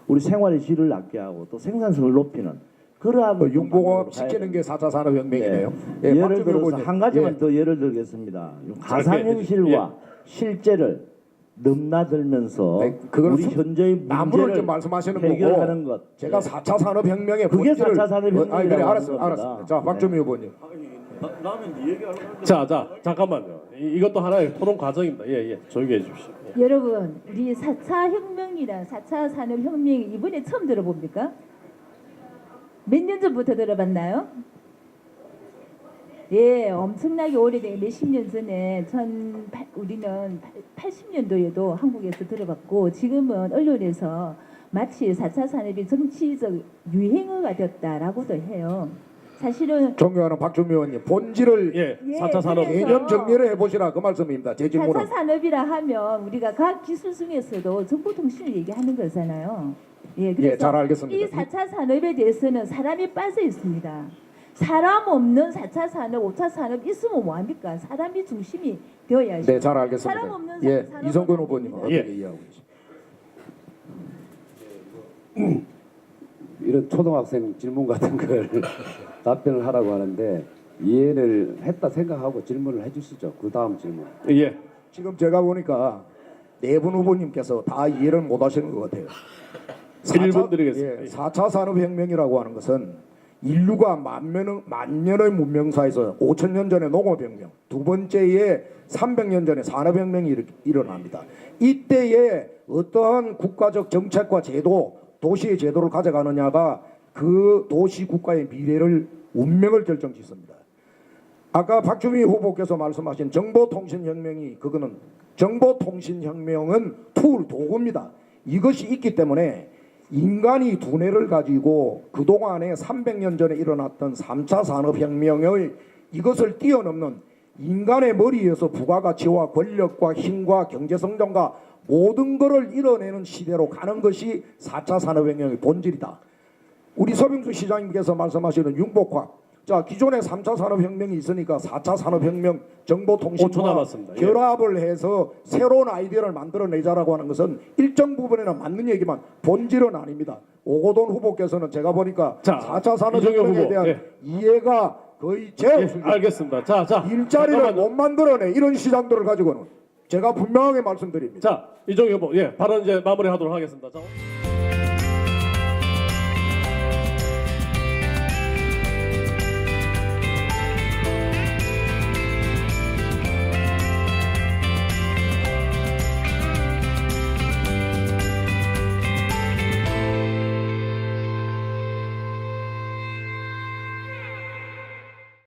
우리 생활의 질을 낮게 하고 또 생산성을 높이는 그러한 융공업 시키는 게 4차 산업혁명이네요. 예, 예를 박정희 들어서 후보님. 한 가지만 예. 더 예를 들겠습니다. 가상현실과 실제를 넘나들면서 아니, 그건 우리 현재의 나무를 문제를 좀 말씀하시는 해결하는 거고 것. 제가 예. 4차 산업혁명의 그게 본질을 4차 산업혁명이라고 아니, 그래, 하는 알았어요. 겁니다. 알았습니다. 자, 박정희 후보님. 자, 잠깐만요. 이것도 하나의 토론 과정입니다. 예, 조용히 해주십시오. 예. 여러분, 우리 4차 혁명이랑 4차 산업혁명이 이번에 처음 들어봅니까? 몇 년 전부터 들어봤나요? 예, 엄청나게 오래된 몇십 년 전에 우리는 80년도에도 한국에서 들어봤고 지금은 언론에서 마치 4차 산업이 정치적 유행어가 됐다라고도 해요. 사실은 존경하는 박준미 의원님 본질을 예, 예, 4차 산업. 그래서 개념 정리를 해보시라 그 말씀입니다. 제 질문은 4차 산업이라 하면 우리가 과학 기술 중에서도 정보통신을 얘기하는 거잖아요. 예, 그래서 예, 잘 알겠습니다. 이 4차 산업에 대해서는 사람이 빠져 있습니다. 사람 없는 4차 산업, 5차 산업 있으면 뭐합니까? 사람이 중심이 되어야죠. 네, 잘 알겠습니다. 사람 없는 예, 산업은 이성근 안 후보님 됩니다. 어떻게 예. 이해하고 계십니까? 이런 초등학생 질문 같은 걸 답변을 하라고 하는데 이해를 했다 생각하고 질문을 해주시죠. 그 다음 질문. 예. 지금 제가 보니까 네 분 후보님께서 다 이해를 못 하시는 것 같아요. 1분 드리겠습니다. 예, 4차 산업혁명이라고 하는 것은 인류가 만 년의 문명사에서 5,000년 전에 농업혁명, 두 번째에 300년 전에 산업혁명이 일어납니다. 이때에 어떠한 국가적 정책과 제도, 도시의 제도를 가져가느냐가 그 도시 국가의 미래를 운명을 결정짓습니다. 아까 박주미 후보께서 말씀하신 정보통신혁명이 그거는 정보통신혁명은 툴 도구입니다. 이것이 있기 때문에 인간이 두뇌를 가지고 그동안에 300년 전에 일어났던 3차 산업혁명의 이것을 뛰어넘는 인간의 머리에서 부가가치와 권력과 힘과 경제성장과 모든 것을 이뤄내는 시대로 가는 것이 4차 산업혁명의 본질이다. 우리 서빙수 시장님께서 말씀하시는 융복화. 자, 기존에 3차 산업혁명이 있으니까 4차 산업혁명 5초 정보통신과 남았습니다. 예. 결합을 해서 새로운 아이디어를 만들어내자라고 하는 것은 일정 부분에는 맞는 얘기만 본질은 아닙니다. 오고돈 후보께서는 제가 보니까 자, 4차 이정현 산업혁명에 후보, 대한 예. 이해가 거의 제 예, 알겠습니다. 자, 일자리를 잠깐만요. 못 만들어내 이런 시장들을 가지고는 제가 분명하게 말씀드립니다. 자, 이종희 후보, 예, 발언 이제 마무리하도록 하겠습니다. 자.